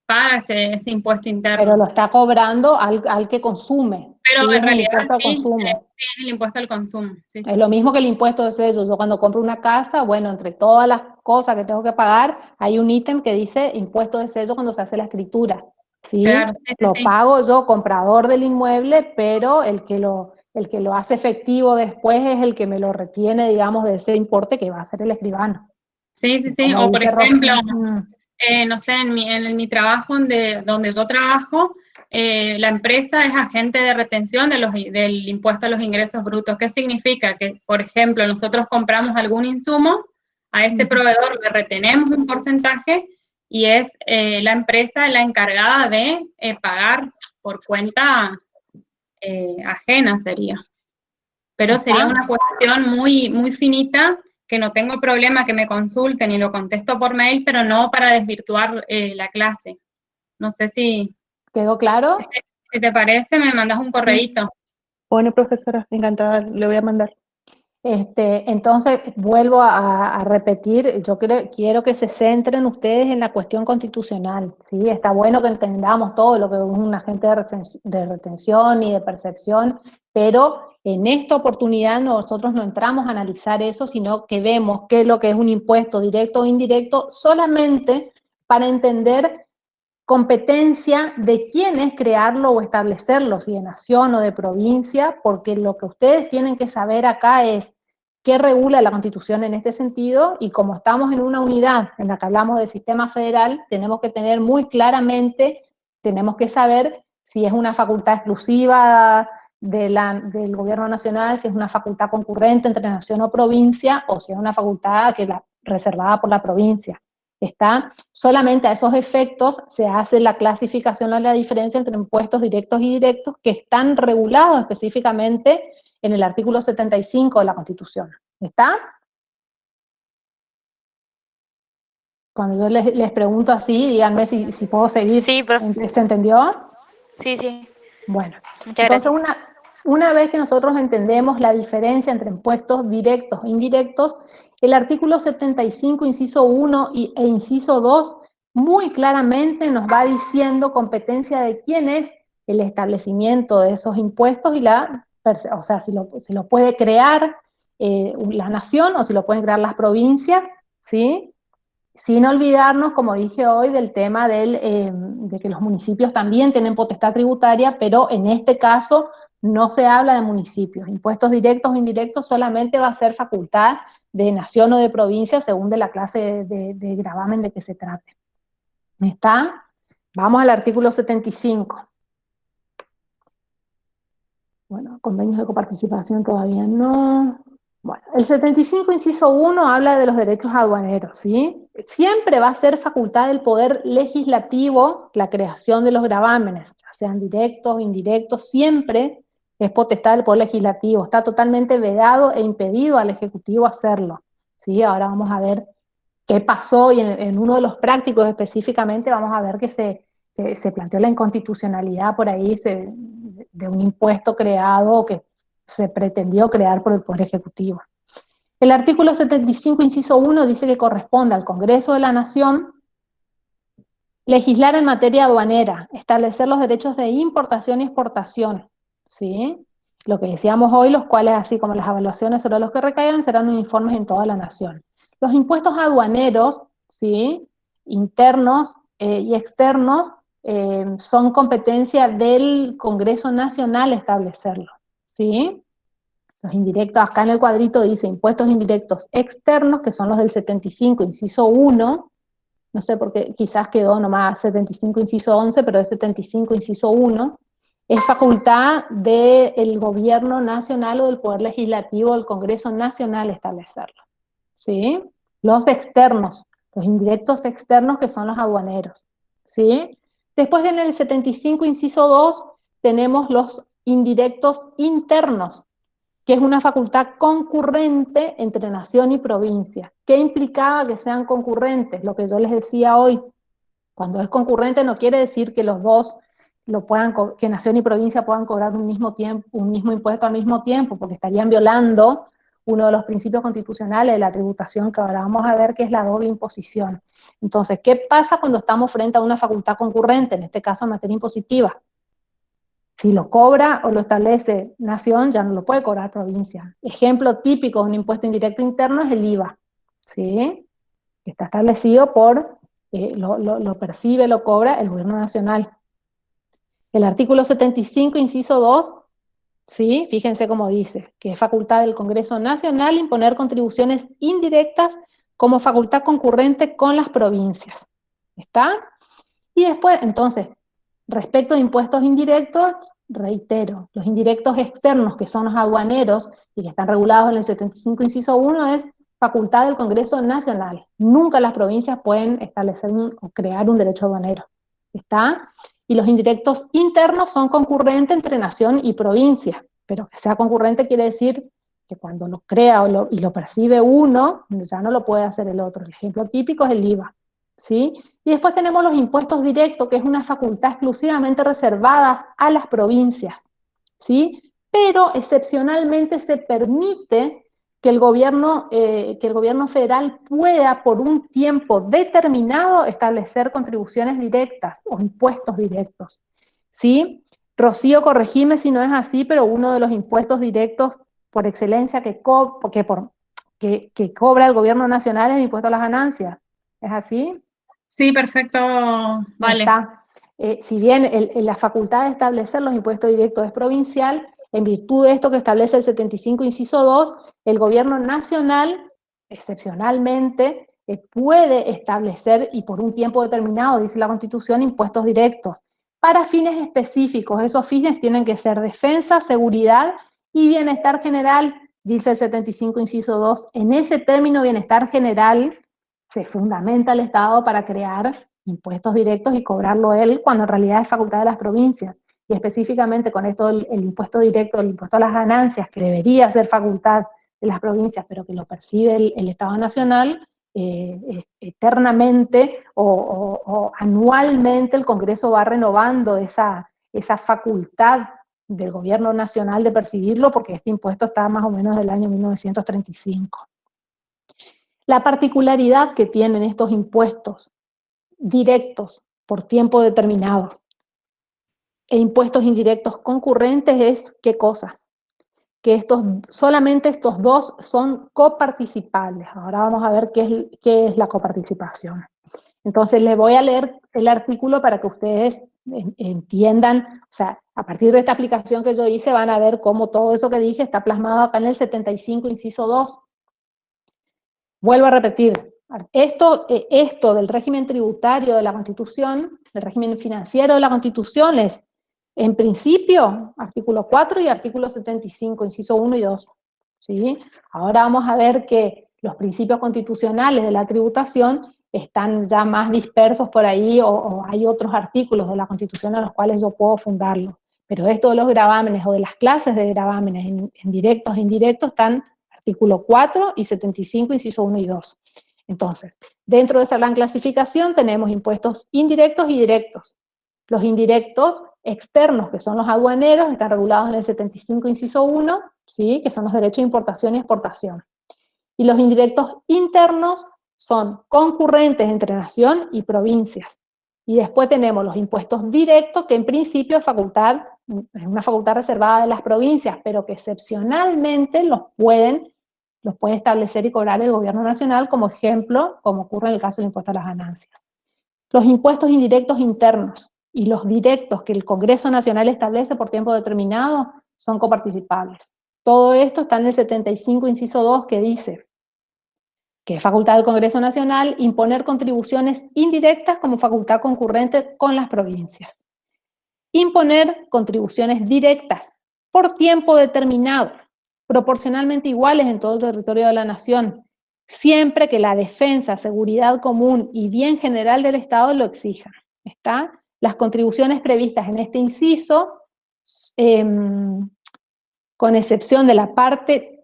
paga ese impuesto interno. Pero lo está cobrando al que consume. Pero ¿sí? en Es el realidad impuesto al sí, consumo. sí, es el impuesto al consumo. Sí, sí, Es lo sí. mismo que el impuesto de sellos. Yo cuando compro una casa, bueno, entre todas las cosas que tengo que pagar, hay un ítem que dice impuesto de sello cuando se hace la escritura. ¿sí? Claro, sí, sí, Lo sí. pago yo, comprador del inmueble, pero el que lo hace efectivo después es el que me lo retiene, digamos, de ese importe que va a ser el escribano. Sí, sí, sí. Como O por dice ejemplo, Roxana. no sé, en mi trabajo, donde yo trabajo, la empresa es agente de retención del impuesto a los ingresos brutos. ¿Qué significa? Que, por ejemplo, nosotros compramos algún insumo, a ese proveedor le retenemos un porcentaje y es la empresa la encargada de pagar por cuenta ajena sería. Pero sería una cuestión muy, muy finita, que no tengo problema que me consulten y lo contesto por mail, pero no para desvirtuar la clase. No sé si ¿Quedó claro? te parece, me mandas un correíto. Bueno, profesora, encantada, le voy a mandar. Entonces, vuelvo a repetir, yo quiero que se centren ustedes en la cuestión constitucional, ¿sí? Está bueno que entendamos todo lo que es un agente de retención y de percepción, pero en esta oportunidad nosotros no entramos a analizar eso, sino que vemos qué es lo que es un impuesto directo o indirecto, solamente para entender competencia de quién es crearlo o establecerlo, si de nación o de provincia, porque lo que ustedes tienen que saber acá es qué regula la Constitución en este sentido, y como estamos en una unidad en la que hablamos del sistema federal, tenemos que tener muy claramente, tenemos que saber si es una facultad exclusiva del gobierno nacional, si es una facultad concurrente entre nación o provincia, o si es una facultad reservada por la provincia. Está solamente a esos efectos se hace la clasificación o la diferencia entre impuestos directos y indirectos, que están regulados específicamente en el artículo 75 de la Constitución. ¿Está? Cuando yo les pregunto así, díganme si puedo seguir. Sí, profe. ¿Se entendió? Sí, sí. Bueno, Muchas entonces gracias. una vez que nosotros entendemos la diferencia entre impuestos directos e indirectos, el artículo 75, inciso 1 e inciso 2 muy claramente nos va diciendo competencia de quién es el establecimiento de esos impuestos y o sea, si lo puede crear la nación o si lo pueden crear las provincias, ¿sí? Sin olvidarnos, como dije hoy, del tema de que los municipios también tienen potestad tributaria, pero en este caso no se habla de municipios. Impuestos directos o indirectos solamente va a ser facultad de nación o de provincia según de la clase de gravamen de que se trate. ¿Está? Vamos al artículo 75. Bueno, convenios de coparticipación todavía no. Bueno, el 75, inciso 1, habla de los derechos aduaneros, ¿sí? Siempre va a ser facultad del Poder Legislativo la creación de los gravámenes, ya sean directos o indirectos, siempre es potestad del Poder Legislativo. Está totalmente vedado e impedido al Ejecutivo hacerlo, ¿sí? Ahora vamos a ver qué pasó y en uno de los prácticos específicamente vamos a ver que se planteó la inconstitucionalidad por ahí de un impuesto creado que se pretendió crear por el Poder Ejecutivo. El artículo 75, inciso 1, dice que corresponde al Congreso de la Nación legislar en materia aduanera, establecer los derechos de importación y exportación, ¿sí? Lo que decíamos hoy, los cuales, así como las evaluaciones sobre los que recaigan, serán uniformes en toda la nación. Los impuestos aduaneros, ¿sí?, internos y externos, son competencia del Congreso Nacional establecerlo, ¿sí? Los indirectos, acá en el cuadrito dice impuestos indirectos externos, que son los del 75, inciso 1, no sé por qué, quizás quedó nomás 75, inciso 11, pero es 75, inciso 1, es facultad del gobierno nacional o del Poder Legislativo del Congreso Nacional establecerlo, ¿sí? Los externos, los indirectos externos que son los aduaneros, ¿sí? Después en el 75, inciso 2, tenemos los indirectos internos, que es una facultad concurrente entre nación y provincia. ¿Qué implicaba que sean concurrentes? Lo que yo les decía hoy. Cuando es concurrente no quiere decir que los dos que nación y provincia puedan cobrar un mismo impuesto al mismo tiempo, porque estarían violando uno de los principios constitucionales de la tributación que ahora vamos a ver, que es la doble imposición. Entonces, ¿qué pasa cuando estamos frente a una facultad concurrente, en este caso en materia impositiva? Si lo cobra o lo establece nación, ya no lo puede cobrar provincia. Ejemplo típico de un impuesto indirecto interno es el IVA, ¿sí? Está establecido lo percibe, lo cobra el gobierno nacional. El artículo 75, inciso 2, ¿sí? Fíjense cómo dice, que es facultad del Congreso Nacional imponer contribuciones indirectas como facultad concurrente con las provincias. ¿Está? Y después, entonces, respecto de impuestos indirectos, reitero, los indirectos externos, que son los aduaneros y que están regulados en el 75, inciso 1, es facultad del Congreso Nacional. Nunca las provincias pueden establecer o crear un derecho aduanero. ¿Está? Y los indirectos internos son concurrentes entre nación y provincia, pero que sea concurrente quiere decir que cuando lo crea y lo percibe uno, ya no lo puede hacer el otro. El ejemplo típico es el IVA, ¿sí? Y después tenemos los impuestos directos, que es una facultad exclusivamente reservada a las provincias, ¿sí? Pero excepcionalmente se permite que el gobierno federal pueda por un tiempo determinado establecer contribuciones directas o impuestos directos, ¿sí? Rocío, corregime si no es así, pero uno de los impuestos directos por excelencia que cobra el gobierno nacional es el impuesto a las ganancias. ¿Es así? Sí, perfecto, vale. Si bien la facultad de establecer los impuestos directos es provincial, en virtud de esto que establece el 75, inciso 2, el gobierno nacional, excepcionalmente, puede establecer, y por un tiempo determinado, dice la Constitución, impuestos directos, para fines específicos. Esos fines tienen que ser defensa, seguridad y bienestar general, dice el 75, inciso 2. En ese término bienestar general se fundamenta el Estado para crear impuestos directos y cobrarlo él, cuando en realidad es facultad de las provincias. Y específicamente con esto el impuesto directo, el impuesto a las ganancias, que debería ser facultad de las provincias, pero que lo percibe el Estado Nacional, eternamente o anualmente el Congreso va renovando esa facultad del gobierno nacional de percibirlo, porque este impuesto está más o menos del año 1935. La particularidad que tienen estos impuestos directos por tiempo determinado e impuestos indirectos concurrentes es ¿qué cosa? Que solamente estos dos son coparticipables. Ahora vamos a ver qué es la coparticipación. Entonces les voy a leer el artículo para que ustedes entiendan, o sea, a partir de esta aplicación que yo hice van a ver cómo todo eso que dije está plasmado acá en el 75, inciso 2. Vuelvo a repetir, esto del régimen tributario de la Constitución, del régimen financiero de la Constitución es, en principio, artículo 4 y artículo 75, inciso 1 y 2. ¿Sí? Ahora vamos a ver que los principios constitucionales de la tributación están ya más dispersos por ahí, o hay otros artículos de la Constitución a los cuales yo puedo fundarlo. Pero esto de los gravámenes o de las clases de gravámenes en directos e indirectos están artículo 4 y 75, inciso 1 y 2. Entonces, dentro de esa gran clasificación tenemos impuestos indirectos y directos. Los indirectos externos, que son los aduaneros, están regulados en el 75, inciso 1, ¿sí? Que son los derechos de importación y exportación. Y los indirectos internos son concurrentes entre nación y provincias. Y después tenemos los impuestos directos, que en principio es una facultad reservada de las provincias, pero que excepcionalmente los puede establecer y cobrar el gobierno nacional, como ejemplo, como ocurre en el caso del impuesto a las ganancias. Los impuestos indirectos internos y los directos que el Congreso Nacional establece por tiempo determinado son coparticipables. Todo esto está en el 75, inciso 2, que dice que es facultad del Congreso Nacional imponer contribuciones indirectas como facultad concurrente con las provincias. Imponer contribuciones directas por tiempo determinado, proporcionalmente iguales en todo el territorio de la nación, siempre que la defensa, seguridad común y bien general del Estado lo exijan. ¿Está? Las contribuciones previstas en este inciso, con excepción de la parte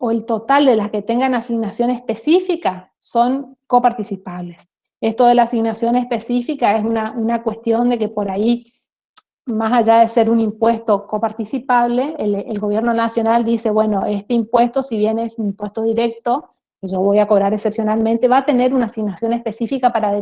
o el total de las que tengan asignación específica, son coparticipables. Esto de la asignación específica es una cuestión de que por ahí, más allá de ser un impuesto coparticipable, el gobierno nacional dice, bueno, este impuesto, si bien es un impuesto directo, que yo voy a cobrar excepcionalmente, va a tener una asignación específica para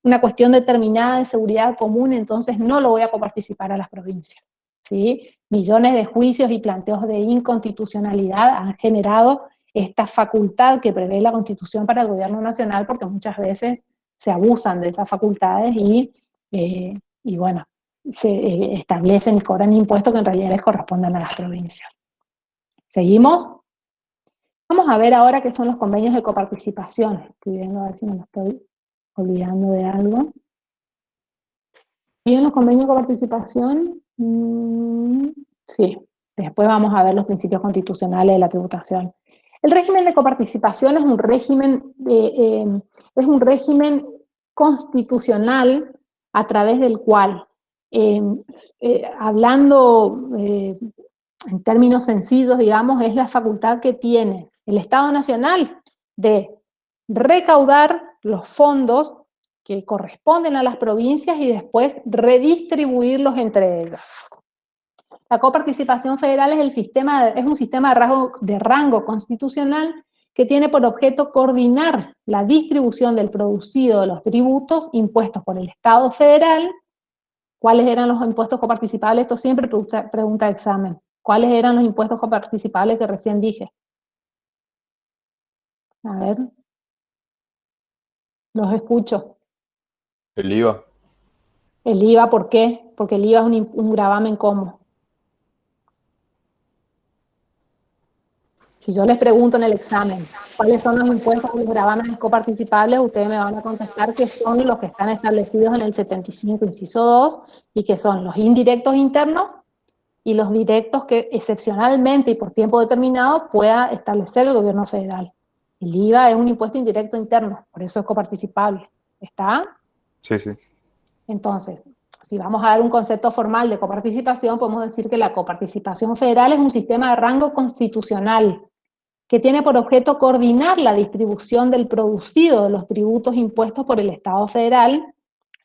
una cuestión determinada de seguridad común, entonces no lo voy a coparticipar a las provincias. ¿Sí? Millones de juicios y planteos de inconstitucionalidad han generado esta facultad que prevé la Constitución para el gobierno nacional, porque muchas veces se abusan de esas facultades y bueno, se establecen y cobran impuestos que en realidad les corresponden a las provincias. ¿Seguimos? Vamos a ver ahora qué son los convenios de coparticipación. Estoy viendo a ver si no me estoy olvidando de algo. ¿Y en los convenios de coparticipación? Sí, después vamos a ver los principios constitucionales de la tributación. El régimen de coparticipación es un régimen constitucional a través del cual, hablando en términos sencillos, digamos, es la facultad que tiene el Estado Nacional de recaudar los fondos que corresponden a las provincias y después redistribuirlos entre ellas. La coparticipación federal es un sistema de rango constitucional que tiene por objeto coordinar la distribución del producido de los tributos impuestos por el Estado federal. ¿Cuáles eran los impuestos coparticipables? Esto siempre pregunta de examen. ¿Cuáles eran los impuestos coparticipables que recién dije? A ver. Los escucho. El IVA. ¿El IVA por qué? Porque el IVA es un gravamen ¿cómo? Si yo les pregunto en el examen, ¿cuáles son los impuestos y los gravámenes coparticipables? Ustedes me van a contestar que son los que están establecidos en el 75, inciso 2, y que son los indirectos internos y los directos que excepcionalmente y por tiempo determinado pueda establecer el gobierno federal. El IVA es un impuesto indirecto interno, por eso es coparticipable. ¿Está? Sí, sí. Entonces, si vamos a dar un concepto formal de coparticipación, podemos decir que la coparticipación federal es un sistema de rango constitucional que tiene por objeto coordinar la distribución del producido de los tributos impuestos por el Estado federal,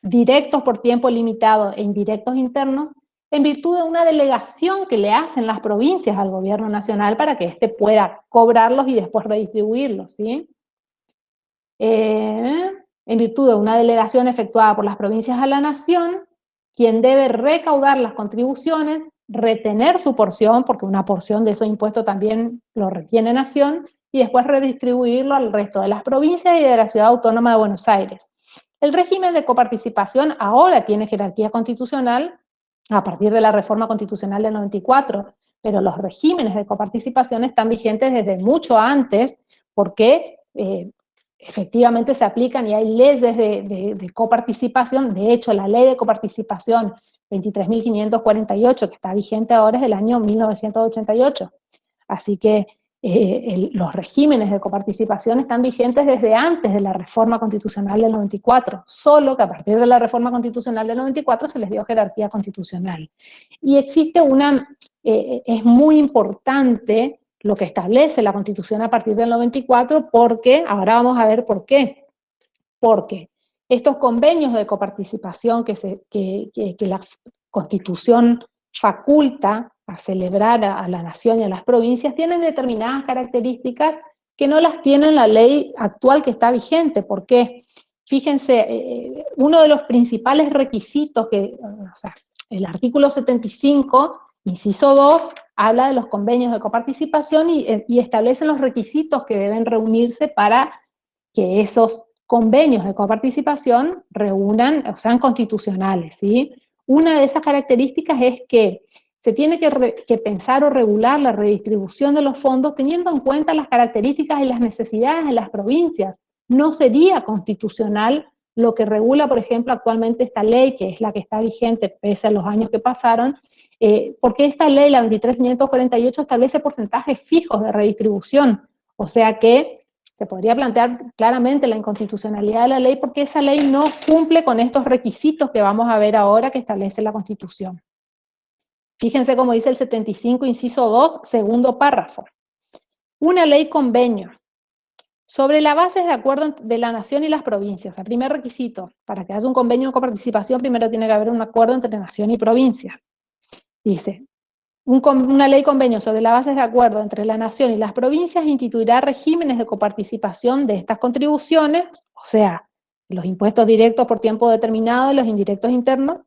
directos por tiempo limitado e indirectos internos, en virtud de una delegación que le hacen las provincias al gobierno nacional para que éste pueda cobrarlos y después redistribuirlos, ¿sí? en virtud de una delegación efectuada por las provincias a la nación, quien debe recaudar las contribuciones, retener su porción, porque una porción de esos impuestos también lo retiene nación, y después redistribuirlo al resto de las provincias y de la Ciudad Autónoma de Buenos Aires. El régimen de coparticipación ahora tiene jerarquía constitucional a partir de la reforma constitucional del 94, pero los regímenes de coparticipación están vigentes desde mucho antes, porque efectivamente se aplican y hay leyes de coparticipación. De hecho, la ley de coparticipación 23.548, que está vigente ahora, es del año 1988. Así que los regímenes de coparticipación están vigentes desde antes de la reforma constitucional del 94, solo que a partir de la reforma constitucional del 94 se les dio jerarquía constitucional. Y existe es muy importante lo que establece la Constitución a partir del 94, porque, ahora vamos a ver por qué. Porque estos convenios de coparticipación que la Constitución faculta a celebrar a la nación y a las provincias tienen determinadas características que no las tiene la ley actual que está vigente. ¿Por qué? Fíjense, uno de los principales requisitos el artículo 75, inciso 2, habla de los convenios de coparticipación y establecen los requisitos que deben reunirse para que esos convenios de coparticipación sean constitucionales, ¿sí? Una de esas características es que se tiene que pensar o regular la redistribución de los fondos teniendo en cuenta las características y las necesidades de las provincias. No sería constitucional lo que regula, por ejemplo, actualmente esta ley, que es la que está vigente pese a los años que pasaron, porque esta ley, la 23.548, establece porcentajes fijos de redistribución, o sea que se podría plantear claramente la inconstitucionalidad de la ley porque esa ley no cumple con estos requisitos que vamos a ver ahora que establece la Constitución. Fíjense cómo dice el 75, inciso 2, segundo párrafo. Una ley convenio sobre la base de acuerdo de la nación y las provincias. El primer requisito, para que haya un convenio de coparticipación, primero tiene que haber un acuerdo entre nación y provincias. Dice, una ley convenio sobre la base de acuerdo entre la nación y las provincias instituirá regímenes de coparticipación de estas contribuciones, o sea, los impuestos directos por tiempo determinado y los indirectos internos,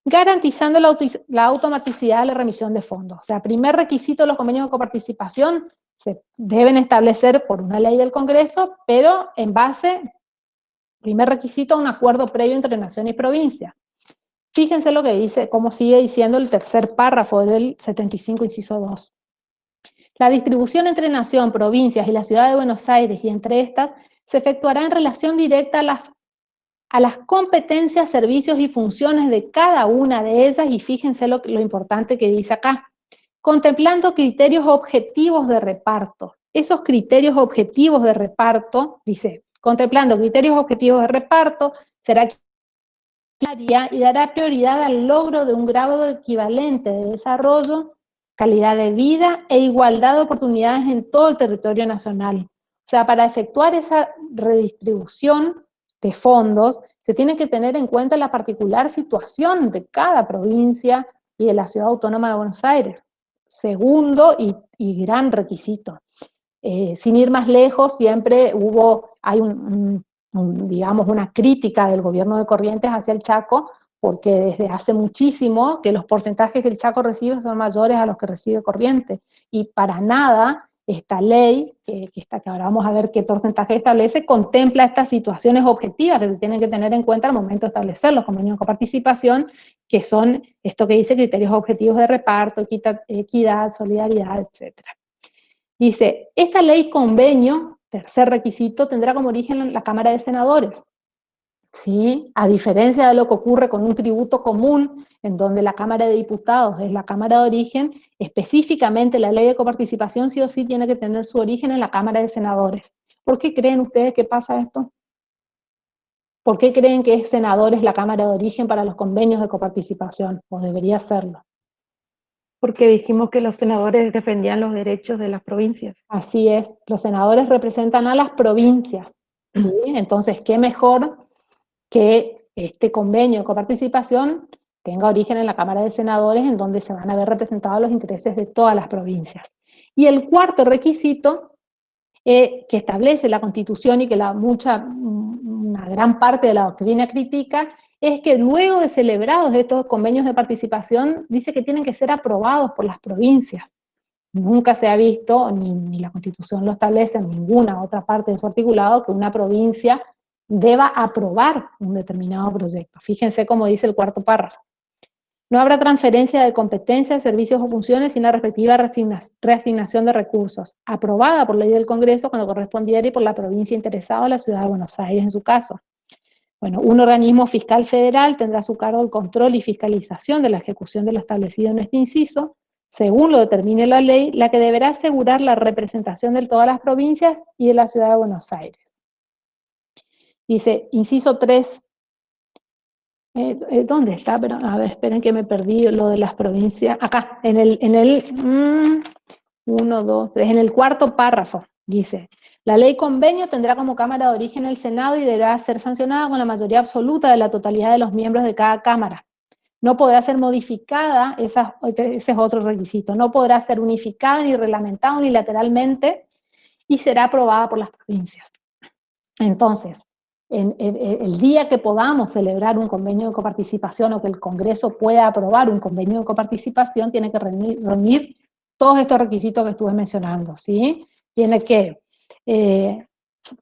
garantizando la automaticidad de la remisión de fondos. O sea, primer requisito de los convenios de coparticipación se deben establecer por una ley del Congreso, pero en base, primer requisito, a un acuerdo previo entre nación y provincia. Fíjense lo que dice, cómo sigue diciendo el tercer párrafo del 75, inciso 2. La distribución entre nación, provincias y la ciudad de Buenos Aires y entre estas se efectuará en relación directa a las competencias, servicios y funciones de cada una de ellas, y fíjense lo importante que dice acá, contemplando criterios objetivos de reparto. Esos criterios objetivos de reparto, dice, contemplando criterios objetivos de reparto, será y dará prioridad al logro de un grado equivalente de desarrollo, calidad de vida e igualdad de oportunidades en todo el territorio nacional. O sea, para efectuar esa redistribución de fondos, se tiene que tener en cuenta la particular situación de cada provincia y de la Ciudad Autónoma de Buenos Aires. Segundo y gran requisito. Sin ir más lejos, siempre hay digamos, una crítica del gobierno de Corrientes hacia el Chaco, porque desde hace muchísimo que los porcentajes que el Chaco recibe son mayores a los que recibe Corrientes, y para nada esta ley, que ahora vamos a ver qué porcentaje establece, contempla estas situaciones objetivas que se tienen que tener en cuenta al momento de establecer los convenios de coparticipación, que son esto que dice criterios objetivos de reparto, equidad, solidaridad, etc. Dice, esta ley convenio, tercer requisito, tendrá como origen la Cámara de Senadores. ¿Sí? A diferencia de lo que ocurre con un tributo común, en donde la Cámara de Diputados es la Cámara de origen, específicamente la ley de coparticipación sí o sí tiene que tener su origen en la Cámara de Senadores. ¿Por qué creen ustedes que pasa esto? ¿Por qué creen que es senadores la Cámara de origen para los convenios de coparticipación? O debería serlo. Porque dijimos que los senadores defendían los derechos de las provincias. Así es, los senadores representan a las provincias, ¿sí? Entonces, ¿qué mejor que este convenio de coparticipación tenga origen en la Cámara de Senadores, en donde se van a ver representados los intereses de todas las provincias? Y el cuarto requisito que establece la Constitución y que una gran parte de la doctrina critica, es que luego de celebrados estos convenios de participación, dice que tienen que ser aprobados por las provincias. Nunca se ha visto, ni la Constitución lo establece en ninguna otra parte de su articulado, que una provincia deba aprobar un determinado proyecto. Fíjense cómo dice el cuarto párrafo. No habrá transferencia de competencias, servicios o funciones sin la respectiva reasignación de recursos, aprobada por ley del Congreso cuando correspondiera y por la provincia interesada o la ciudad de Buenos Aires en su caso. Bueno, un organismo fiscal federal tendrá a su cargo el control y fiscalización de la ejecución de lo establecido en este inciso, según lo determine la ley, la que deberá asegurar la representación de todas las provincias y de la ciudad de Buenos Aires. Dice, inciso 3, ¿dónde está? Pero, a ver, esperen que me perdí lo de las provincias. Acá, en el 1, 2, 3, en el cuarto párrafo, dice, la ley convenio tendrá como Cámara de origen el Senado y deberá ser sancionada con la mayoría absoluta de la totalidad de los miembros de cada Cámara. No podrá ser modificada, ese es otro requisito, no podrá ser unificada ni reglamentada unilateralmente y será aprobada por las provincias. Entonces, el día que podamos celebrar un convenio de coparticipación o que el Congreso pueda aprobar un convenio de coparticipación, tiene que reunir todos estos requisitos que estuve mencionando, ¿sí? Tiene que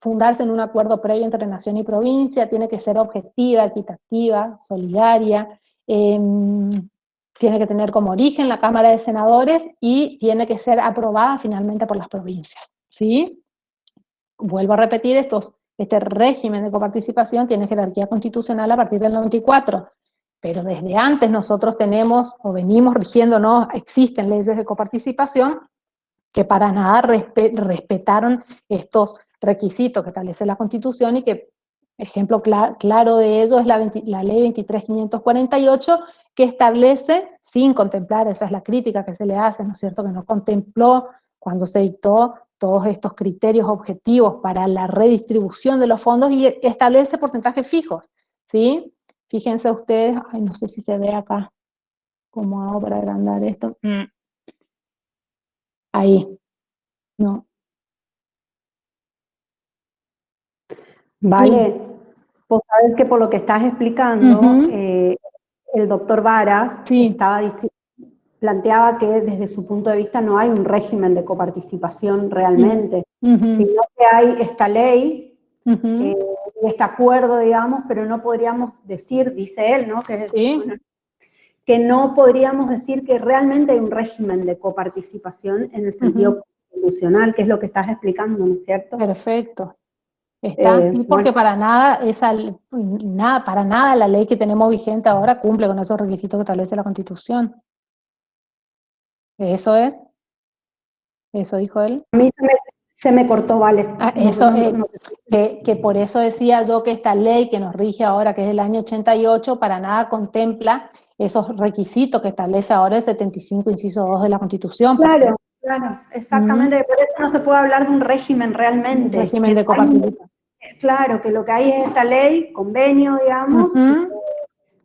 fundarse en un acuerdo previo entre nación y provincia, tiene que ser objetiva, equitativa, solidaria, tiene que tener como origen la Cámara de Senadores y tiene que ser aprobada finalmente por las provincias, ¿sí? Vuelvo a repetir, este régimen de coparticipación tiene jerarquía constitucional a partir del 94, pero desde antes nosotros tenemos, o venimos rigiéndonos, existen leyes de coparticipación que para nada respetaron estos requisitos que establece la Constitución y que, ejemplo claro de ello es la ley 23.548, que establece, sin contemplar, esa es la crítica que se le hace, ¿no es cierto?, que no contempló cuando se dictó todos estos criterios objetivos para la redistribución de los fondos y establece porcentajes fijos, ¿sí? Fíjense ustedes, ay, no sé si se ve acá, ¿cómo hago para agrandar esto? Ahí, no. Vale, vos sabés que por lo que estás explicando, el doctor Varas Sí. planteaba que desde su punto de vista no hay un régimen de coparticipación realmente, sino que hay esta ley y este acuerdo, digamos, pero no podríamos decir, dice él, ¿no? Que no podríamos decir que realmente hay un régimen de coparticipación en el sentido constitucional, que es lo que estás explicando, ¿no es cierto? Perfecto. Está, porque para nada la ley que tenemos vigente ahora cumple con esos requisitos que establece la Constitución. Eso dijo él. A mí se me cortó, vale. Que por eso decía yo que esta ley que nos rige ahora, que es del año 88, para nada contempla esos requisitos que establece ahora el 75, inciso 2 de la Constitución. Claro, exactamente. Por eso no se puede hablar de un régimen realmente. Un régimen de coparticipación. Claro, que lo que hay es esta ley, convenio, digamos,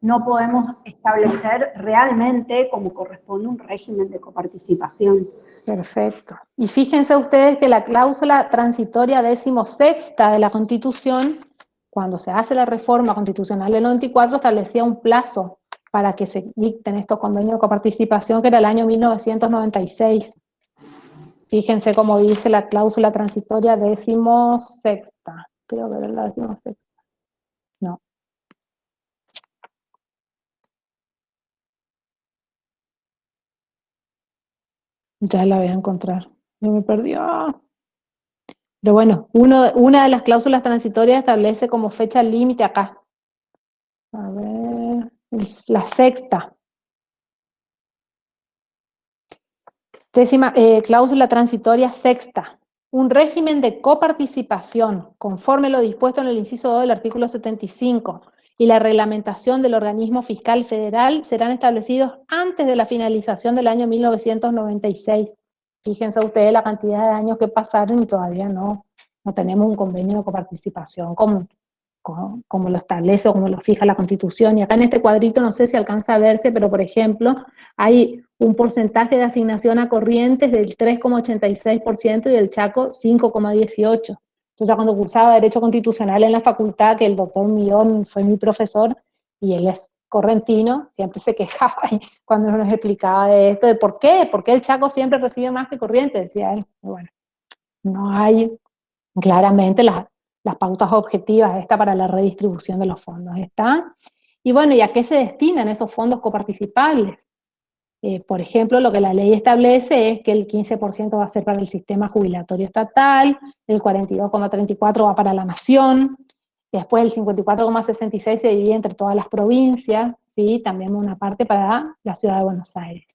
no podemos establecer realmente como corresponde un régimen de coparticipación. Perfecto. Y fíjense ustedes que la cláusula transitoria 16ª de la Constitución, cuando se hace la reforma constitucional del 94, establecía un plazo para que se dicten estos convenios de coparticipación, que era el año 1996. Fíjense cómo dice la cláusula transitoria 16ª. Creo que era la 16ª. No. Ya la voy a encontrar. No me perdió. Pero bueno, una de las cláusulas transitorias establece como fecha límite acá. A ver, es la 6ª. Cláusula transitoria 6ª. Un régimen de coparticipación, conforme lo dispuesto en el inciso 2 del artículo 75, y la reglamentación del organismo fiscal federal serán establecidos antes de la finalización del año 1996. Fíjense ustedes la cantidad de años que pasaron y todavía no tenemos un convenio de coparticipación común. como lo establece o como lo fija la Constitución. Y acá en este cuadrito no sé si alcanza a verse, pero por ejemplo, hay un porcentaje de asignación a corrientes del 3,86% y el Chaco 5,18%. Yo ya cuando cursaba Derecho Constitucional en la facultad, que el doctor Millón fue mi profesor, y él es correntino, siempre se quejaba cuando nos explicaba de esto, de por qué el Chaco siempre recibe más que Corrientes, decía él. Bueno, no hay claramente las pautas objetivas esta para la redistribución de los fondos, ¿está? Y bueno, ¿y a qué se destinan esos fondos coparticipables? Por ejemplo, lo que la ley establece es que el 15% va a ser para el sistema jubilatorio estatal, el 42,34% va para la nación, después el 54,66% se divide entre todas las provincias, ¿sí? También una parte para la ciudad de Buenos Aires.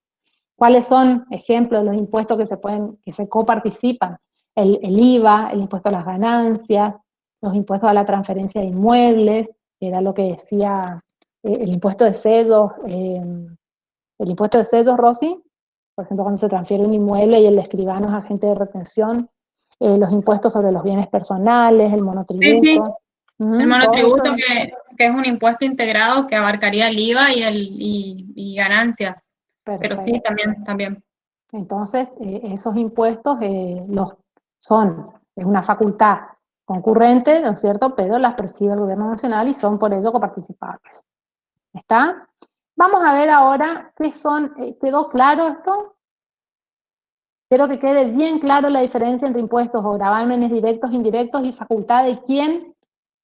¿Cuáles son, ejemplos, los impuestos que se coparticipan? El IVA, el impuesto a las ganancias, los impuestos a la transferencia de inmuebles, que era lo que decía el impuesto de sellos. El impuesto de sellos, Rosy, por ejemplo, cuando se transfiere un inmueble y el escribano es agente de retención, los impuestos sobre los bienes personales, el monotributo. Sí. El monotributo, eso, que es un impuesto integrado que abarcaría el IVA y ganancias. perfecto. Pero sí, también. Entonces, esos impuestos es una facultad concurrente, ¿no es cierto?, pero las percibe el gobierno nacional y son por ello coparticipables. ¿Está? Vamos a ver ahora qué son, ¿quedó claro esto? Espero que quede bien claro la diferencia entre impuestos o gravámenes directos, indirectos y facultad de quién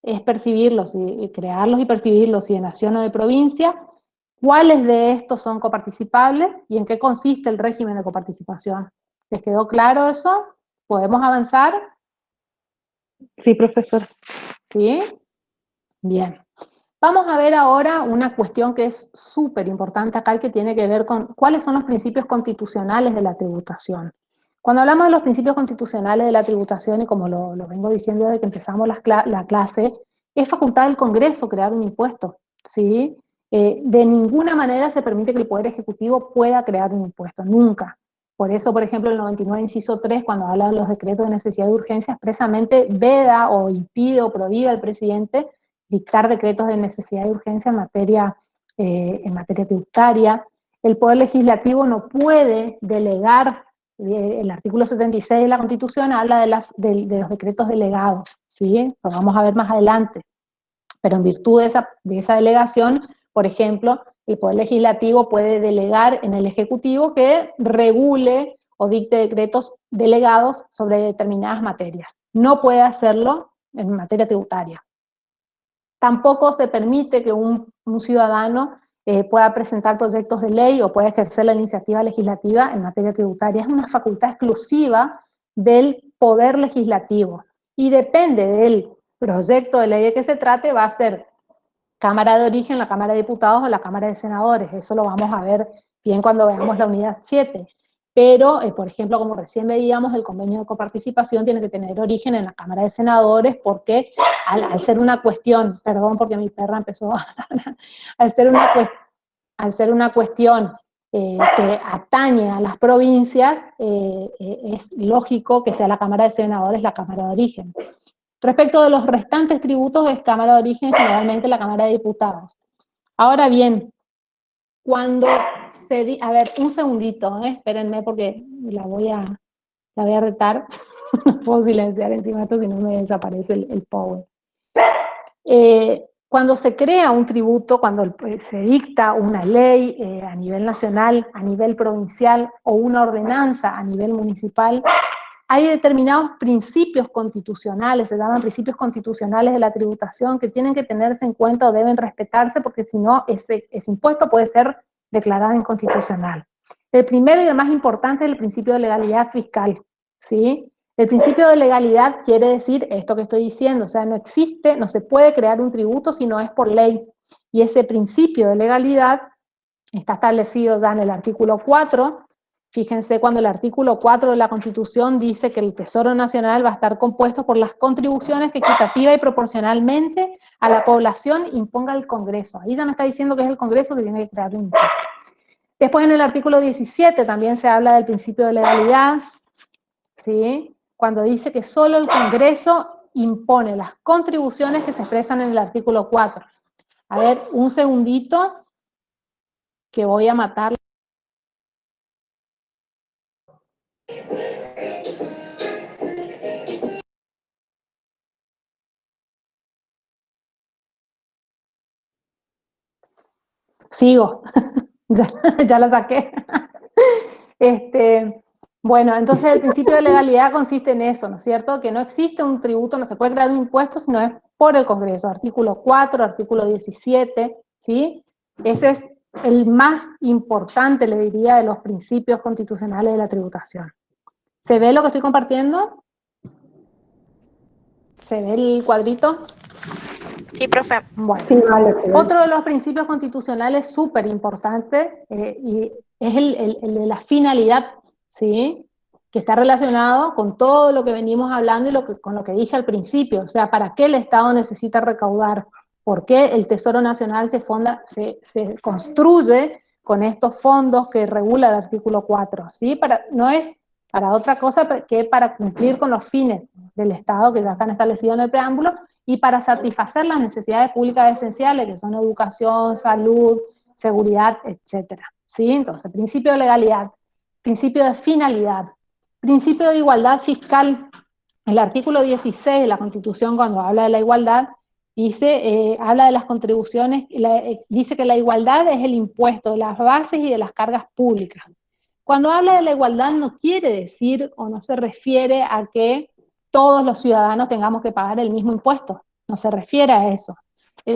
es percibirlos, y crearlos y percibirlos, si de nación o de provincia, cuáles de estos son coparticipables y en qué consiste el régimen de coparticipación. ¿Les quedó claro eso? ¿Podemos avanzar? Sí, profesor. ¿Sí? Bien. Vamos a ver ahora una cuestión que es súper importante acá y que tiene que ver con cuáles son los principios constitucionales de la tributación. Cuando hablamos de los principios constitucionales de la tributación, y como lo vengo diciendo desde que empezamos la clase, es facultad del Congreso crear un impuesto, ¿sí? De ninguna manera se permite que el Poder Ejecutivo pueda crear un impuesto, nunca. Por eso, por ejemplo, el 99, inciso 3, cuando habla de los decretos de necesidad de urgencia, expresamente veda o impide o prohíbe al presidente dictar decretos de necesidad de urgencia en materia tributaria. El Poder Legislativo no puede delegar, el artículo 76 de la Constitución habla de los decretos delegados, ¿sí? Lo vamos a ver más adelante. Pero en virtud de esa delegación, por ejemplo, el Poder Legislativo puede delegar en el Ejecutivo que regule o dicte decretos delegados sobre determinadas materias. No puede hacerlo en materia tributaria. Tampoco se permite que un ciudadano pueda presentar proyectos de ley o pueda ejercer la iniciativa legislativa en materia tributaria. Es una facultad exclusiva del Poder Legislativo y depende del proyecto de ley de que se trate, va a ser Cámara de Origen, la Cámara de Diputados o la Cámara de Senadores. Eso lo vamos a ver bien cuando veamos la unidad 7. Pero, por ejemplo, como recién veíamos, el convenio de coparticipación tiene que tener origen en la Cámara de Senadores porque al ser una cuestión, perdón porque mi perra empezó a hablar, al ser una cuestión que atañe a las provincias, es lógico que sea la Cámara de Senadores la Cámara de Origen. Respecto de los restantes tributos, es Cámara de Origen generalmente la Cámara de Diputados. Ahora bien, cuando a ver, un segundito, espérenme porque la voy a retar. No puedo silenciar encima de esto, si no me desaparece el power. Cuando se crea un tributo, cuando se dicta una ley a nivel nacional, a nivel provincial o una ordenanza a nivel municipal, hay determinados principios constitucionales, se llaman principios constitucionales de la tributación, que tienen que tenerse en cuenta o deben respetarse, porque si no, ese impuesto puede ser declarado inconstitucional. El primero y el más importante es el principio de legalidad fiscal, ¿sí? El principio de legalidad quiere decir esto que estoy diciendo, o sea, no se puede crear un tributo si no es por ley, y ese principio de legalidad está establecido ya en el artículo 4, fíjense cuando el artículo 4 de la Constitución dice que el Tesoro Nacional va a estar compuesto por las contribuciones que equitativa y proporcionalmente a la población imponga el Congreso. Ahí ya me está diciendo que es el Congreso que tiene que crear un impuesto. Después en el artículo 17 también se habla del principio de legalidad, ¿sí? Cuando dice que solo el Congreso impone las contribuciones que se expresan en el artículo 4. A ver, un segundito, que voy a matar. Sigo, ya la saqué. Bueno, entonces el principio de legalidad consiste en eso, ¿no es cierto? Que no existe un tributo, no se puede crear un impuesto, sino es por el Congreso. Artículo 4, artículo 17, ¿sí? Ese es el más importante, le diría, de los principios constitucionales de la tributación. ¿Se ve lo que estoy compartiendo? ¿Se ve el cuadrito? Sí, profe. Bueno, Sí, vale, otro de los principios constitucionales súper importante y es el de la finalidad, ¿sí? Que está relacionado con todo lo que venimos hablando y con lo que dije al principio. O sea, ¿para qué el Estado necesita recaudar? ¿Por qué el Tesoro Nacional se construye con estos fondos que regula el artículo 4? ¿Sí? No es para otra cosa que para cumplir con los fines del Estado que ya están establecidos en el preámbulo, y para satisfacer las necesidades públicas esenciales, que son educación, salud, seguridad, etc. ¿Sí? Entonces, principio de legalidad, principio de finalidad, principio de igualdad fiscal. El artículo 16 de la Constitución, cuando habla de la igualdad, habla de las contribuciones, dice que la igualdad es el impuesto de las bases y de las cargas públicas. Cuando habla de la igualdad no quiere decir o no se refiere a que todos los ciudadanos tengamos que pagar el mismo impuesto, no se refiere a eso.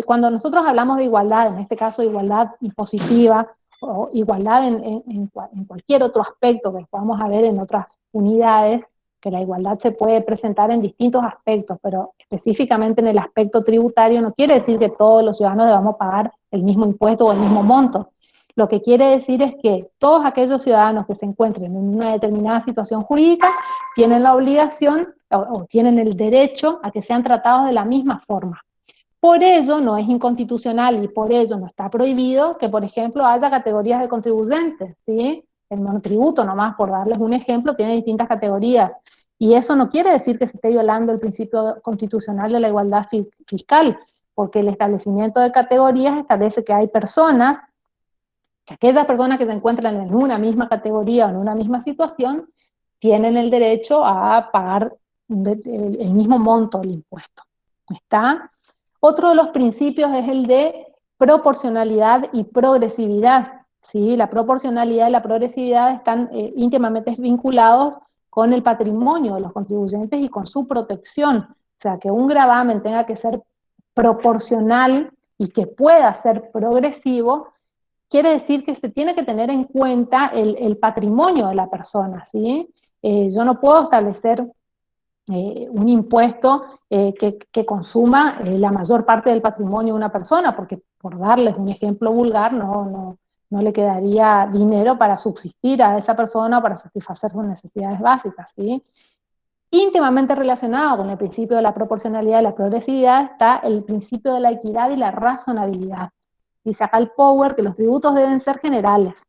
Cuando nosotros hablamos de igualdad, en este caso igualdad impositiva, o igualdad en cualquier otro aspecto que podamos ver en otras unidades, que la igualdad se puede presentar en distintos aspectos, pero específicamente en el aspecto tributario no quiere decir que todos los ciudadanos debamos pagar el mismo impuesto o el mismo monto. Lo que quiere decir es que todos aquellos ciudadanos que se encuentren en una determinada situación jurídica tienen la obligación o tienen el derecho a que sean tratados de la misma forma. Por ello no es inconstitucional y por ello no está prohibido que, por ejemplo, haya categorías de contribuyentes, ¿sí? El monotributo, nomás por darles un ejemplo, tiene distintas categorías. Y eso no quiere decir que se esté violando el principio constitucional de la igualdad fiscal, porque el establecimiento de categorías establece que hay personas, que aquellas personas que se encuentran en una misma categoría o en una misma situación, tienen el derecho a pagar el mismo monto del impuesto. ¿Está? Otro de los principios es el de proporcionalidad y progresividad. ¿Sí? La proporcionalidad y la progresividad están íntimamente vinculados con el patrimonio de los contribuyentes y con su protección. O sea, que un gravamen tenga que ser proporcional y que pueda ser progresivo, quiere decir que se tiene que tener en cuenta el patrimonio de la persona, ¿sí? Yo no puedo establecer un impuesto que consuma la mayor parte del patrimonio de una persona, porque por darles un ejemplo vulgar, no le quedaría dinero para subsistir a esa persona, para satisfacer sus necesidades básicas, ¿sí? Íntimamente relacionado con el principio de la proporcionalidad y la progresividad está el principio de la equidad y la razonabilidad. Dice acá el Power que los tributos deben ser generales,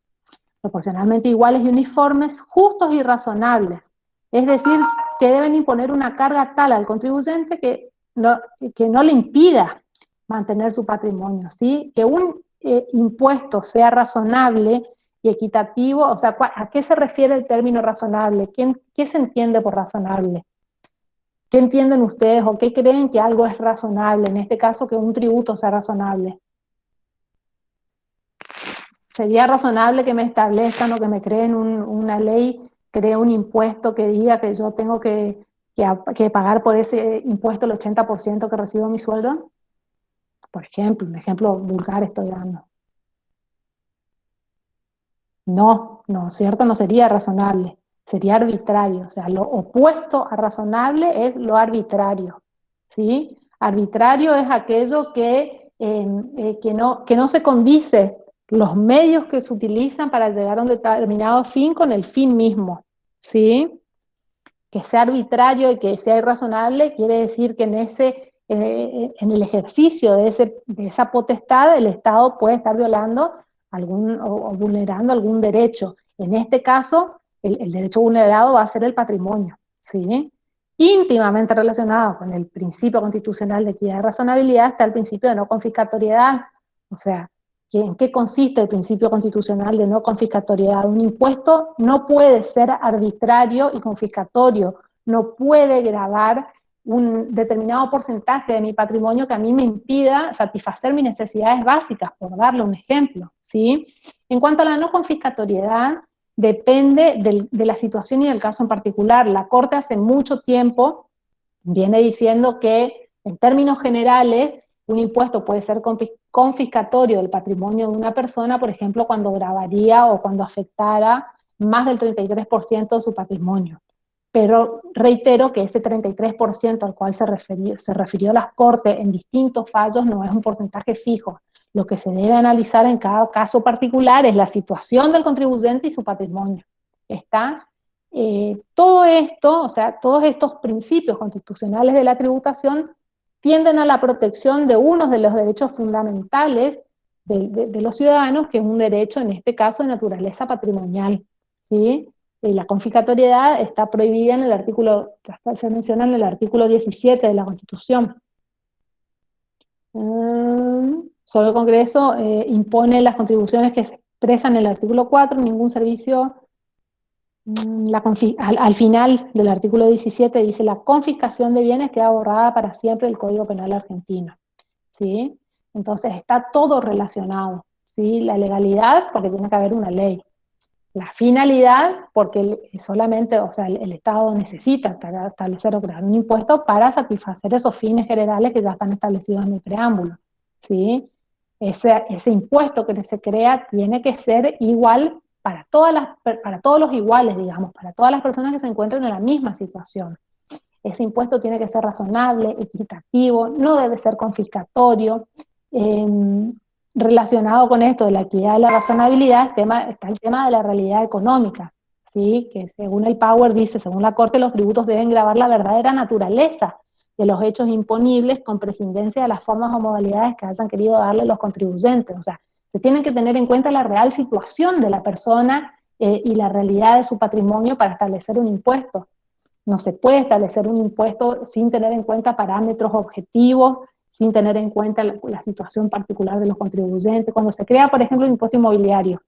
proporcionalmente iguales y uniformes, justos y razonables. Es decir, que deben imponer una carga tal al contribuyente que no le impida mantener su patrimonio, ¿sí? Que un impuesto sea razonable y equitativo, o sea, ¿a qué se refiere el término razonable? ¿Qué se entiende por razonable? ¿Qué entienden ustedes o qué creen que algo es razonable? En este caso, que un tributo sea razonable. ¿Sería razonable que me establezcan o que me creen una ley, cree un impuesto que diga que yo tengo que pagar por ese impuesto el 80% que recibo de mi sueldo? Por ejemplo, un ejemplo vulgar estoy dando. No, ¿cierto? No sería razonable, sería arbitrario. O sea, lo opuesto a razonable es lo arbitrario, ¿sí? Arbitrario es aquello que no se condice los medios que se utilizan para llegar a un determinado fin con el fin mismo, ¿sí? Que sea arbitrario y que sea irrazonable quiere decir que en el ejercicio de esa potestad el Estado puede estar violando o vulnerando algún derecho. En este caso, el derecho vulnerado va a ser el patrimonio, ¿sí? íntimamente relacionado con el principio constitucional de equidad y razonabilidad está el principio de no confiscatoriedad. O sea, ¿en qué consiste el principio constitucional de no confiscatoriedad? Un impuesto no puede ser arbitrario y confiscatorio, no puede gravar un determinado porcentaje de mi patrimonio que a mí me impida satisfacer mis necesidades básicas, por darle un ejemplo, ¿sí? En cuanto a la no confiscatoriedad, depende de la situación y del caso en particular. La Corte hace mucho tiempo viene diciendo que, en términos generales, un impuesto puede ser confiscatorio del patrimonio de una persona, por ejemplo, cuando gravaría o cuando afectara más del 33% de su patrimonio. Pero reitero que ese 33% al cual se refirió la Corte en distintos fallos no es un porcentaje fijo. Lo que se debe analizar en cada caso particular es la situación del contribuyente y su patrimonio. ¿Está? Todo esto, o sea, todos estos principios constitucionales de la tributación tienden a la protección de uno de los derechos fundamentales de los ciudadanos, que es un derecho, en este caso, de naturaleza patrimonial, ¿sí? La confiscatoriedad está prohibida en el artículo, se menciona en el artículo 17 de la Constitución. Solo el Congreso impone las contribuciones que se expresan en el artículo 4, ningún servicio. Al final del artículo 17 dice: la confiscación de bienes queda borrada para siempre del Código Penal argentino, ¿sí? Entonces está todo relacionado, ¿sí? La legalidad, porque tiene que haber una ley. La finalidad, porque solamente, o sea, el Estado necesita establecer o crear un impuesto para satisfacer esos fines generales que ya están establecidos en el preámbulo, ¿sí? Ese impuesto que se crea tiene que ser igual para todos los iguales, digamos, para todas las personas que se encuentren en la misma situación. Ese impuesto tiene que ser razonable, equitativo, no debe ser confiscatorio. Relacionado con esto de la equidad y la razonabilidad está el tema de la realidad económica, ¿sí? Que según el Power dice, según la Corte, los tributos deben gravar la verdadera naturaleza de los hechos imponibles con prescindencia de las formas o modalidades que hayan querido darle los contribuyentes. O sea, se tiene que tener en cuenta la real situación de la persona y la realidad de su patrimonio para establecer un impuesto. No se puede establecer un impuesto sin tener en cuenta parámetros objetivos, sin tener en cuenta la situación particular de los contribuyentes. Cuando se crea, por ejemplo, el impuesto inmobiliario,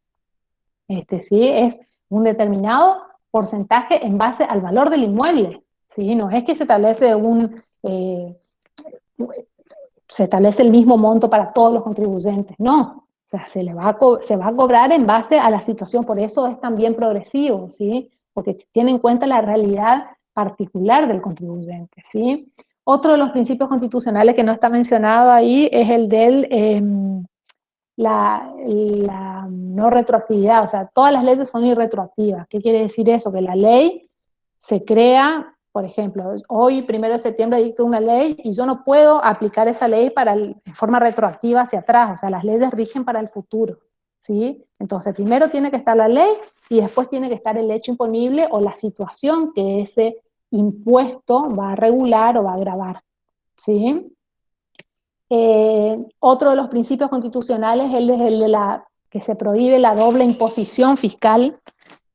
¿sí? Es un determinado porcentaje en base al valor del inmueble, ¿sí? No es que se establece se establece el mismo monto para todos los contribuyentes, no. O sea, se va a cobrar en base a la situación, por eso es también progresivo, ¿sí? Porque tiene en cuenta la realidad particular del contribuyente, ¿sí? Otro de los principios constitucionales que no está mencionado ahí es el de la no retroactividad. O sea, todas las leyes son irretroactivas. ¿Qué quiere decir eso? Que la ley se crea, por ejemplo, hoy, 1 de septiembre, dicto una ley y yo no puedo aplicar esa ley de forma retroactiva hacia atrás. O sea, las leyes rigen para el futuro, ¿sí? Entonces, primero tiene que estar la ley y después tiene que estar el hecho imponible o la situación que ese impuesto va a regular o va a agravar, ¿sí? Otro de los principios constitucionales es el de que se prohíbe la doble imposición fiscal,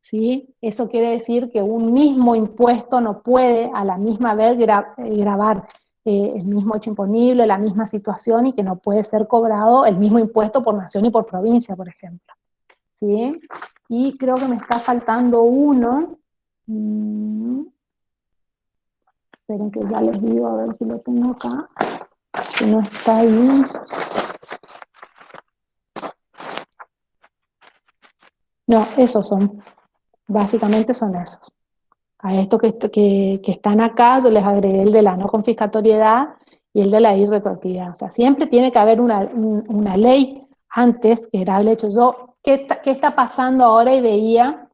¿sí? Eso quiere decir que un mismo impuesto no puede a la misma vez gravar el mismo hecho imponible, la misma situación, y que no puede ser cobrado el mismo impuesto por nación y por provincia, por ejemplo, ¿sí? Y creo que me está faltando uno. Esperen que ya les digo, a ver si lo tengo acá, que no está ahí. No, esos son, básicamente son esos. A estos que están acá yo les agregué el de la no confiscatoriedad y el de la irretroactividad. O sea, siempre tiene que haber una ley antes, que era el hecho. Yo, ¿qué está pasando ahora? Y veía,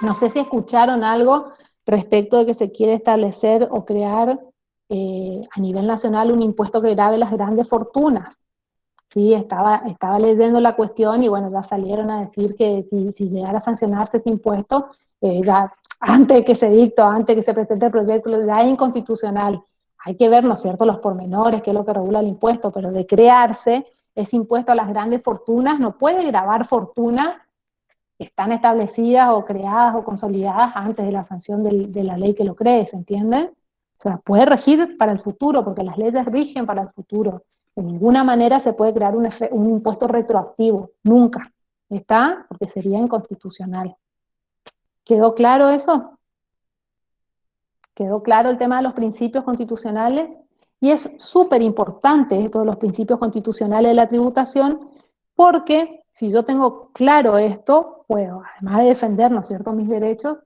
no sé si escucharon algo respecto de que se quiere establecer o crear a nivel nacional un impuesto que grave las grandes fortunas. Sí, estaba leyendo la cuestión y bueno, ya salieron a decir que si llegara a sancionarse ese impuesto, ya antes de que se dicte, antes de que se presente el proyecto, ya es inconstitucional. Hay que ver, ¿no es cierto?, los pormenores, qué es lo que regula el impuesto, pero de crearse ese impuesto a las grandes fortunas, no puede gravar fortunas que están establecidas o creadas o consolidadas antes de la sanción de la ley que lo cree, ¿se entiende? O sea, puede regir para el futuro, porque las leyes rigen para el futuro. De ninguna manera se puede crear un impuesto retroactivo, nunca. ¿Está? Porque sería inconstitucional. ¿Quedó claro eso? ¿Quedó claro el tema de los principios constitucionales? Y es súper importante esto de los principios constitucionales de la tributación, porque si yo tengo claro esto, puedo, además de defender, ¿no es cierto?, mis derechos,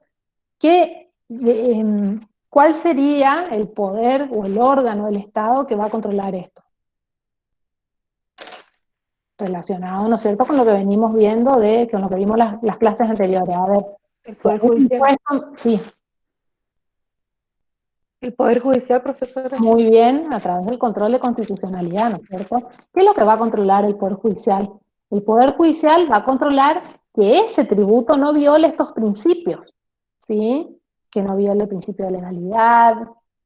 ¿cuál sería el poder o el órgano del Estado que va a controlar esto? Relacionado, ¿no es cierto?, con lo que venimos viendo, con lo que vimos las clases anteriores. A ver, el Poder Judicial. Sí. El Poder Judicial, profesora. Muy bien, a través del control de constitucionalidad, ¿no es cierto? ¿Qué es lo que va a controlar el Poder Judicial? El Poder Judicial va a controlar que ese tributo no viole estos principios, ¿sí? Que no viole el principio de legalidad,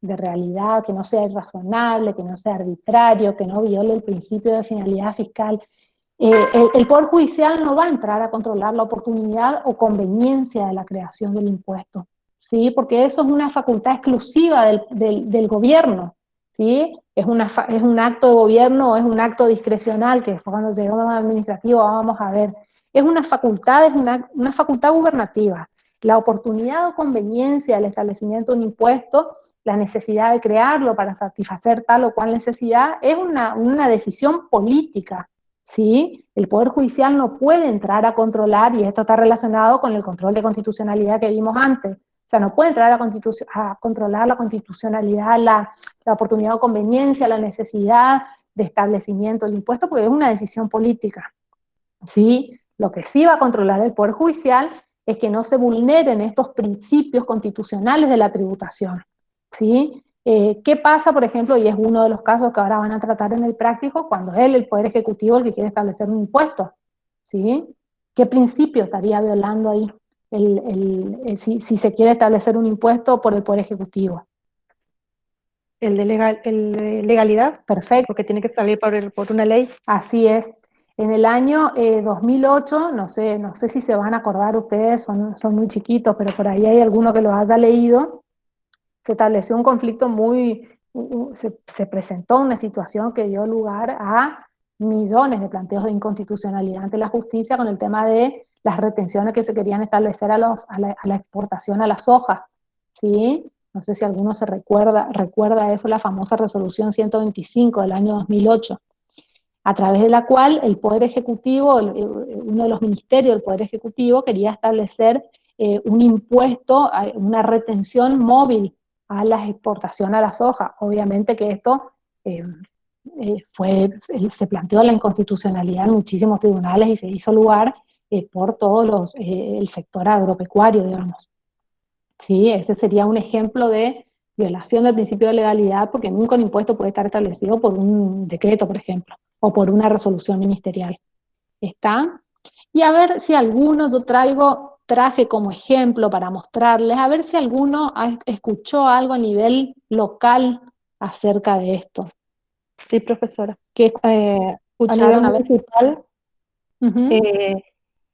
de realidad, que no sea irrazonable, que no sea arbitrario, que no viole el principio de finalidad fiscal. El Poder Judicial no va a entrar a controlar la oportunidad o conveniencia de la creación del impuesto, ¿sí? Porque eso es una facultad exclusiva del gobierno, ¿sí? Es un acto de gobierno o es un acto discrecional, que después cuando lleguemos al administrativo vamos a ver. Es una facultad gubernativa. La oportunidad o conveniencia del establecimiento de un impuesto, la necesidad de crearlo para satisfacer tal o cual necesidad, es una decisión política, ¿sí? El Poder Judicial no puede entrar a controlar, y esto está relacionado con el control de constitucionalidad que vimos antes. O sea, no puede entrar a controlar la constitucionalidad, la oportunidad o conveniencia, la necesidad de establecimiento del impuesto, porque es una decisión política, ¿sí? Lo que sí va a controlar el Poder Judicial es que no se vulneren estos principios constitucionales de la tributación, ¿sí? ¿Qué pasa, por ejemplo, y es uno de los casos que ahora van a tratar en el práctico, cuando es el Poder Ejecutivo, el que quiere establecer un impuesto, ¿sí? ¿Qué principio estaría violando ahí si se quiere establecer un impuesto por el Poder Ejecutivo? El de legalidad. Perfecto. Porque tiene que salir por una ley. Así es. En el año 2008, no sé si se van a acordar ustedes, son muy chiquitos, pero por ahí hay alguno que lo haya leído. Se estableció un conflicto se presentó una situación que dio lugar a millones de planteos de inconstitucionalidad ante la justicia con el tema de las retenciones que se querían establecer a la exportación a la soja, ¿sí? No sé si alguno recuerda eso, la famosa resolución 125 del año 2008, a través de la cual el Poder Ejecutivo, uno de los ministerios del Poder Ejecutivo quería establecer un impuesto, una retención móvil a la exportación a la soja. Obviamente que esto se planteó la inconstitucionalidad en muchísimos tribunales y se hizo lugar por todo el sector agropecuario, digamos. ¿Sí? Ese sería un ejemplo de violación del principio de legalidad, porque nunca un impuesto puede estar establecido por un decreto, por ejemplo, o por una resolución ministerial. ¿Está? Y a ver si yo traje como ejemplo para mostrarles, a ver si alguno escuchó algo a nivel local acerca de esto. Sí, profesora. ¿Qué escucharon? A nivel municipal, Uh-huh.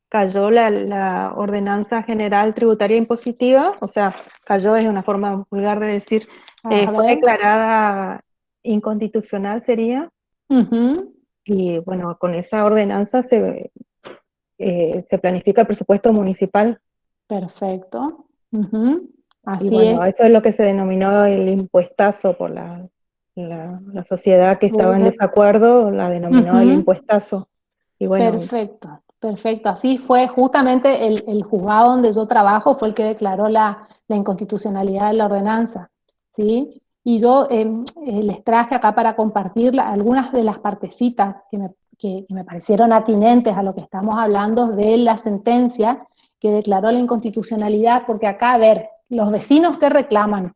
cayó la Ordenanza General Tributaria Impositiva, o sea, cayó es una forma vulgar de decir, fue declarada inconstitucional, sería, Uh-huh. Y bueno, con esa ordenanza se planifica el presupuesto municipal. Perfecto. Uh-huh. Así y bueno, es. eso es lo que se denominó el impuestazo por la sociedad que estaba en desacuerdo, la denominó el impuestazo. Y bueno, perfecto, perfecto. Así fue, justamente el juzgado donde yo trabajo fue el que declaró la inconstitucionalidad de la ordenanza, ¿sí? Y yo les traje acá para compartir algunas de las partecitas que me parecieron atinentes a lo que estamos hablando de la sentencia que declaró la inconstitucionalidad, porque acá, a ver, los vecinos que reclaman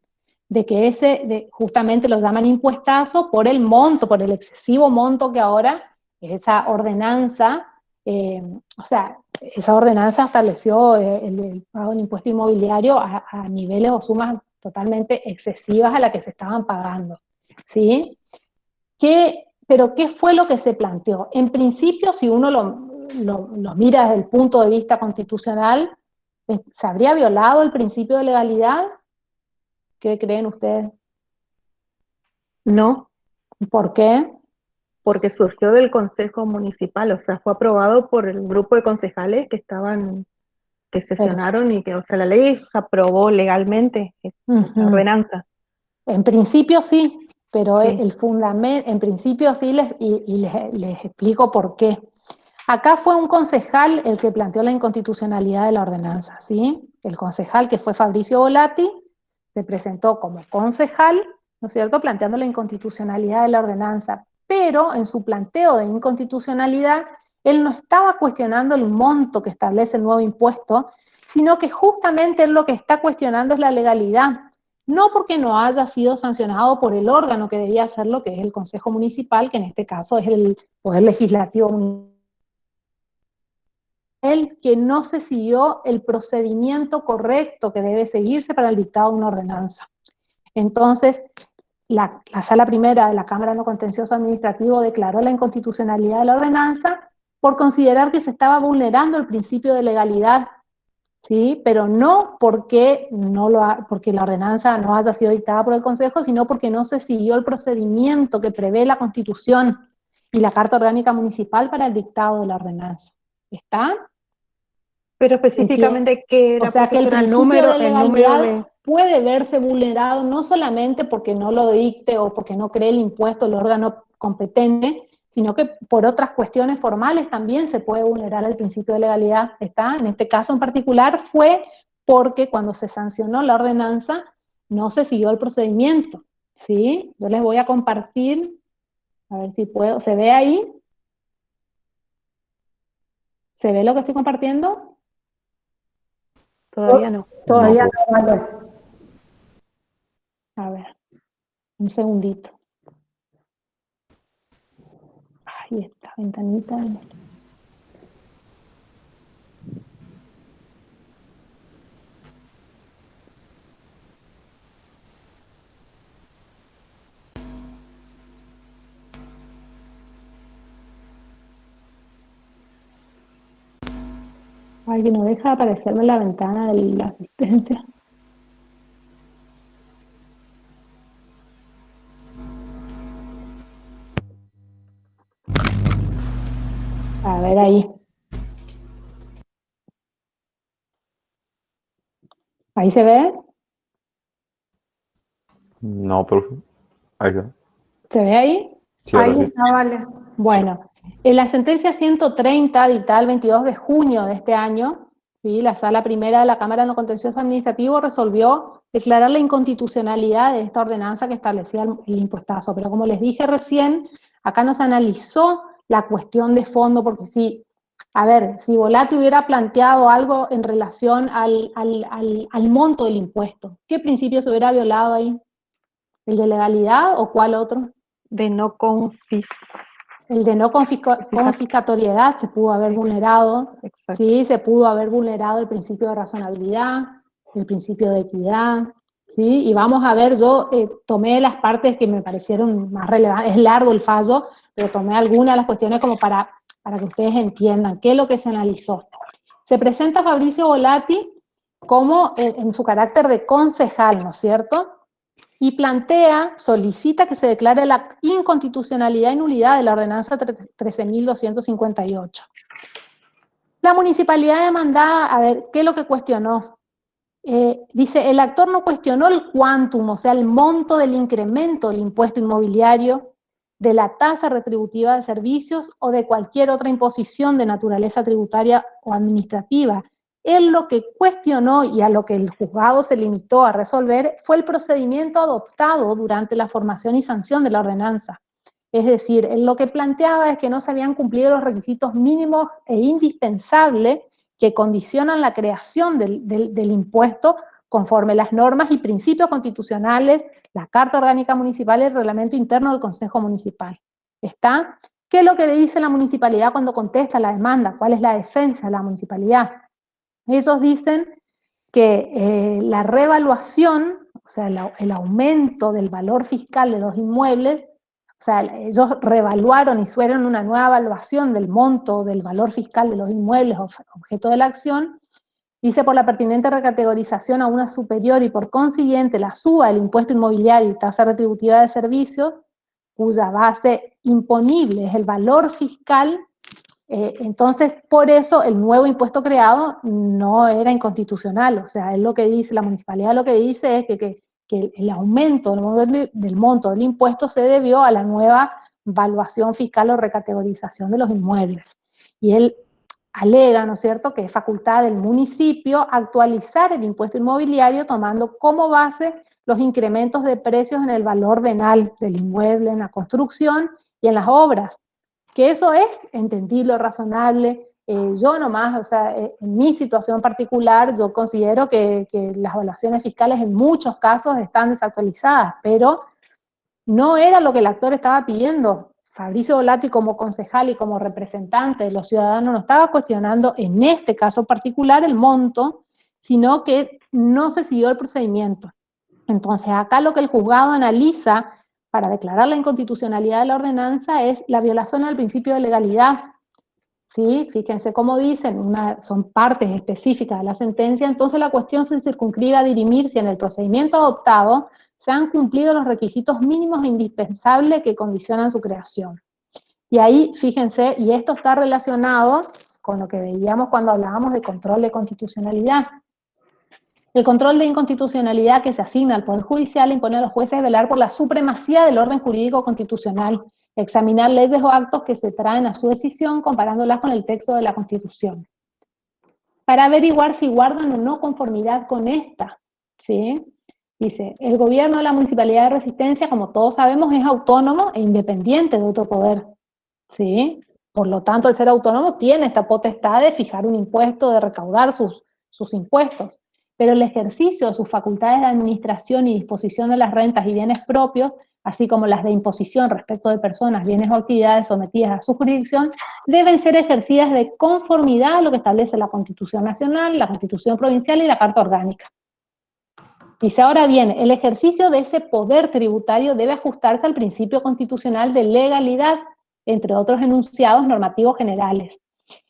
de que justamente lo llaman impuestazo por el monto, por el excesivo monto que ahora esa ordenanza, esa ordenanza estableció el pago del impuesto inmobiliario a niveles o sumas totalmente excesivas a las que se estaban pagando, ¿sí? Pero ¿qué fue lo que se planteó? En principio, si uno lo mira desde el punto de vista constitucional, ¿se habría violado el principio de legalidad? ¿Qué creen ustedes? No, ¿Por qué? porque surgió del Consejo Municipal, o sea, fue aprobado por el grupo de concejales que Pero, sesionaron y que, o sea, la ley se aprobó legalmente, la ordenanza. En principio sí, pero Sí. el fundamento, en principio sí, les explico por qué. Acá fue un concejal el que planteó la inconstitucionalidad de la ordenanza, ¿sí? El concejal que fue Fabricio Volati se presentó como concejal, ¿no es cierto?, planteando la inconstitucionalidad de la ordenanza, pero en su planteo de inconstitucionalidad, él no estaba cuestionando el monto que establece el nuevo impuesto, sino que justamente él lo que está cuestionando es la legalidad, no porque no haya sido sancionado por el órgano que debía hacerlo, que es el Consejo Municipal, que en este caso es el Poder Legislativo Municipal, que no se siguió el procedimiento correcto que debe seguirse para el dictado de una ordenanza. Entonces, la Sala Primera de la Cámara No Contencioso Administrativo declaró la inconstitucionalidad de la ordenanza por considerar que se estaba vulnerando el principio de legalidad, ¿sí? Pero no porque, porque la ordenanza no haya sido dictada por el Consejo, sino porque no se siguió el procedimiento que prevé la Constitución y la Carta Orgánica Municipal para el dictado de la ordenanza. ¿Está? Pero específicamente, ¿qué O era, sea que el profesora? principio de El número legalidad de... puede verse vulnerado no solamente porque no lo dicte o porque no cree el impuesto el órgano competente, sino que por otras cuestiones formales también se puede vulnerar el principio de legalidad. ¿Está? En este caso en particular fue porque cuando se sancionó la ordenanza no se siguió el procedimiento. ¿Sí? Yo les voy a compartir, a ver si puedo, ¿se ve ahí? ¿Se ve lo que estoy compartiendo? Todavía no. Todavía No, no, vale. A ver, un segundito. Ahí está, ventanita. Ay, que no deja de aparecerme la ventana de la asistencia. A ver ahí. ¿Ahí se ve? no, profe. Ahí está. ¿Se ve ahí? Sí, ahora Ahí sí. está, vale. Bueno, en la sentencia 130, dictada el 22 de junio de este año, ¿sí? La Sala Primera de la Cámara No Contencioso Administrativo resolvió declarar la inconstitucionalidad de esta ordenanza que establecía el impuestazo. Pero como les dije recién, acá no se analizó la cuestión de fondo, porque si, a ver, si Volati hubiera planteado algo en relación al monto del impuesto, ¿qué principio se hubiera violado ahí? ¿El de legalidad o cuál otro? De no El de no confiscatoriedad se pudo haber vulnerado, Exacto. ¿sí? Se pudo haber vulnerado el principio de razonabilidad, el principio de equidad, ¿sí? Y vamos a ver, yo tomé las partes que me parecieron más relevantes, es largo el fallo, pero tomé algunas de las cuestiones como para que ustedes entiendan qué es lo que se analizó. Se presenta Fabricio Volati como en su carácter de concejal, ¿no es cierto?, y solicita que se declare la inconstitucionalidad y nulidad de la ordenanza 13.258. La municipalidad demandada, a ver, ¿qué es lo que cuestionó? Dice, el actor no cuestionó el quantum, o sea, el monto del incremento del impuesto inmobiliario, de la tasa retributiva de servicios o de cualquier otra imposición de naturaleza tributaria o administrativa. Él lo que cuestionó y a lo que el juzgado se limitó a resolver fue el procedimiento adoptado durante la formación y sanción de la ordenanza. Es decir, él lo que planteaba es que no se habían cumplido los requisitos mínimos e indispensables que condicionan la creación del impuesto conforme las normas y principios constitucionales, la Carta Orgánica Municipal y el Reglamento Interno del Consejo Municipal. ¿Está? ¿Qué es lo que le dice la municipalidad cuando contesta la demanda? ¿Cuál es la defensa de la municipalidad? Ellos dicen que la revaluación, o sea, el aumento del valor fiscal de los inmuebles, o sea, ellos revaluaron y hicieron una nueva evaluación del monto del valor fiscal de los inmuebles objeto de la acción, Dice, por la pertinente recategorización a una superior y por consiguiente la suba del impuesto inmobiliario y tasa retributiva de servicios, cuya base imponible es el valor fiscal, entonces por eso el nuevo impuesto creado no era inconstitucional. O sea, es lo que dice, la municipalidad lo que dice es que el aumento del monto del impuesto se debió a la nueva valuación fiscal o recategorización de los inmuebles. Y él alega, ¿no es cierto?, que es facultad del municipio actualizar el impuesto inmobiliario tomando como base los incrementos de precios en el valor venal del inmueble, en la construcción y en las obras. Que eso es entendible, razonable. Yo nomás, o sea, en mi situación particular, yo considero que las evaluaciones fiscales en muchos casos están desactualizadas, pero no era lo que el actor estaba pidiendo. Fabricio Volati como concejal y como representante de los ciudadanos no estaba cuestionando en este caso particular el monto, sino que no se siguió el procedimiento. Entonces acá lo que el juzgado analiza para declarar la inconstitucionalidad de la ordenanza es la violación al principio de legalidad. ¿Sí? Fíjense cómo dicen, son partes específicas de la sentencia, entonces la cuestión se circunscribe a dirimir si en el procedimiento adoptado se han cumplido los requisitos mínimos e indispensables que condicionan su creación. Y ahí, fíjense, y esto está relacionado con lo que veíamos cuando hablábamos de control de constitucionalidad. El control de inconstitucionalidad que se asigna al Poder Judicial impone a los jueces velar por la supremacía del orden jurídico constitucional, examinar leyes o actos que se traen a su decisión comparándolas con el texto de la Constitución, para averiguar si guardan o no conformidad con esta, ¿sí? Dice, el gobierno de la Municipalidad de Resistencia, como todos sabemos, es autónomo e independiente de otro poder, ¿sí? Por lo tanto, el ser autónomo tiene esta potestad de fijar un impuesto, de recaudar sus impuestos, pero el ejercicio de sus facultades de administración y disposición de las rentas y bienes propios, así como las de imposición respecto de personas, bienes o actividades sometidas a su jurisdicción, deben ser ejercidas de conformidad a lo que establece la Constitución Nacional, la Constitución Provincial y la Carta Orgánica. Dice, ahora bien, el ejercicio de ese poder tributario debe ajustarse al principio constitucional de legalidad, entre otros enunciados normativos generales.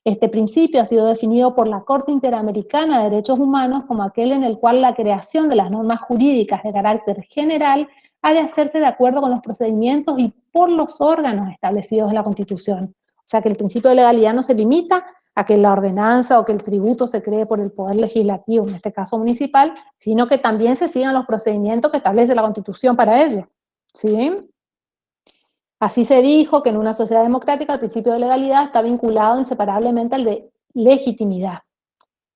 Este principio ha sido definido por la Corte Interamericana de Derechos Humanos como aquel en el cual la creación de las normas jurídicas de carácter general ha de hacerse de acuerdo con los procedimientos y por los órganos establecidos en la Constitución. O sea que el principio de legalidad no se limita a que la ordenanza o que el tributo se cree por el Poder Legislativo, en este caso municipal, sino que también se sigan los procedimientos que establece la Constitución para ello. ¿Sí? Así se dijo que en una sociedad democrática el principio de legalidad está vinculado inseparablemente al de legitimidad,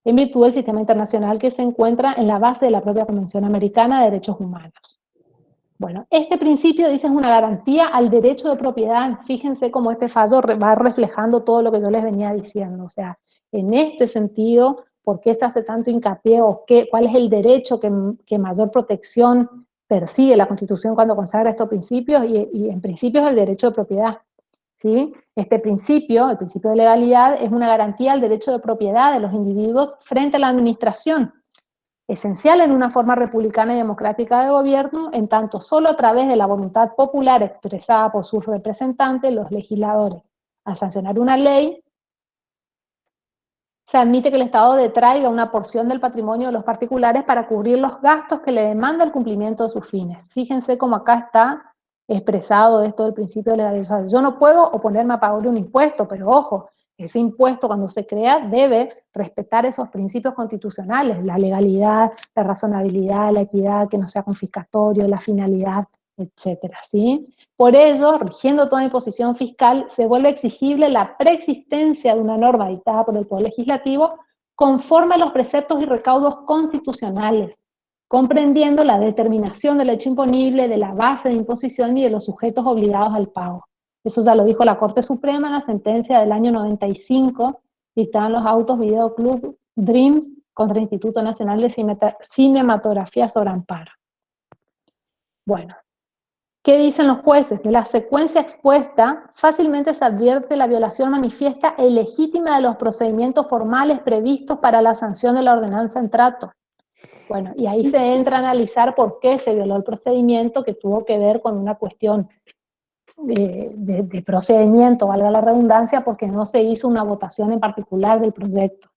en virtud del sistema internacional que se encuentra en la base de la propia Convención Americana de Derechos Humanos. Bueno, este principio, dice, es una garantía al derecho de propiedad. Fíjense cómo este fallo va reflejando todo lo que yo les venía diciendo. O sea, en este sentido, ¿por qué se hace tanto hincapié o cuál es el derecho que mayor protección persigue la Constitución cuando consagra estos principios? Y en principio es el derecho de propiedad. ¿Sí? Este principio, el principio de legalidad, es una garantía al derecho de propiedad de los individuos frente a la administración, esencial en una forma republicana y democrática de gobierno, en tanto solo a través de la voluntad popular expresada por sus representantes, los legisladores, al sancionar una ley, se admite que el Estado detraiga una porción del patrimonio de los particulares para cubrir los gastos que le demanda el cumplimiento de sus fines. Fíjense cómo acá está expresado esto del principio de legalidad. Yo no puedo oponerme a pagar un impuesto, pero ojo, ese impuesto cuando se crea debe respetar esos principios constitucionales, la legalidad, la razonabilidad, la equidad, que no sea confiscatorio, la finalidad, etcétera, ¿sí? Por ello, rigiendo toda imposición fiscal, se vuelve exigible la preexistencia de una norma dictada por el Poder Legislativo conforme a los preceptos y recaudos constitucionales, comprendiendo la determinación del hecho imponible, de la base de imposición y de los sujetos obligados al pago. Eso ya lo dijo la Corte Suprema en la sentencia del año 95, dictada en los autos Videoclub Dreams contra el Instituto Nacional de Cinematografía sobre Amparo. Bueno, ¿qué dicen los jueces? De la secuencia expuesta, fácilmente se advierte la violación manifiesta e ilegítima de los procedimientos formales previstos para la sanción de la ordenanza en trato. Bueno, y ahí se entra a analizar por qué se violó el procedimiento, que tuvo que ver con una cuestión de procedimiento, valga la redundancia, porque no se hizo una votación en particular del proyecto,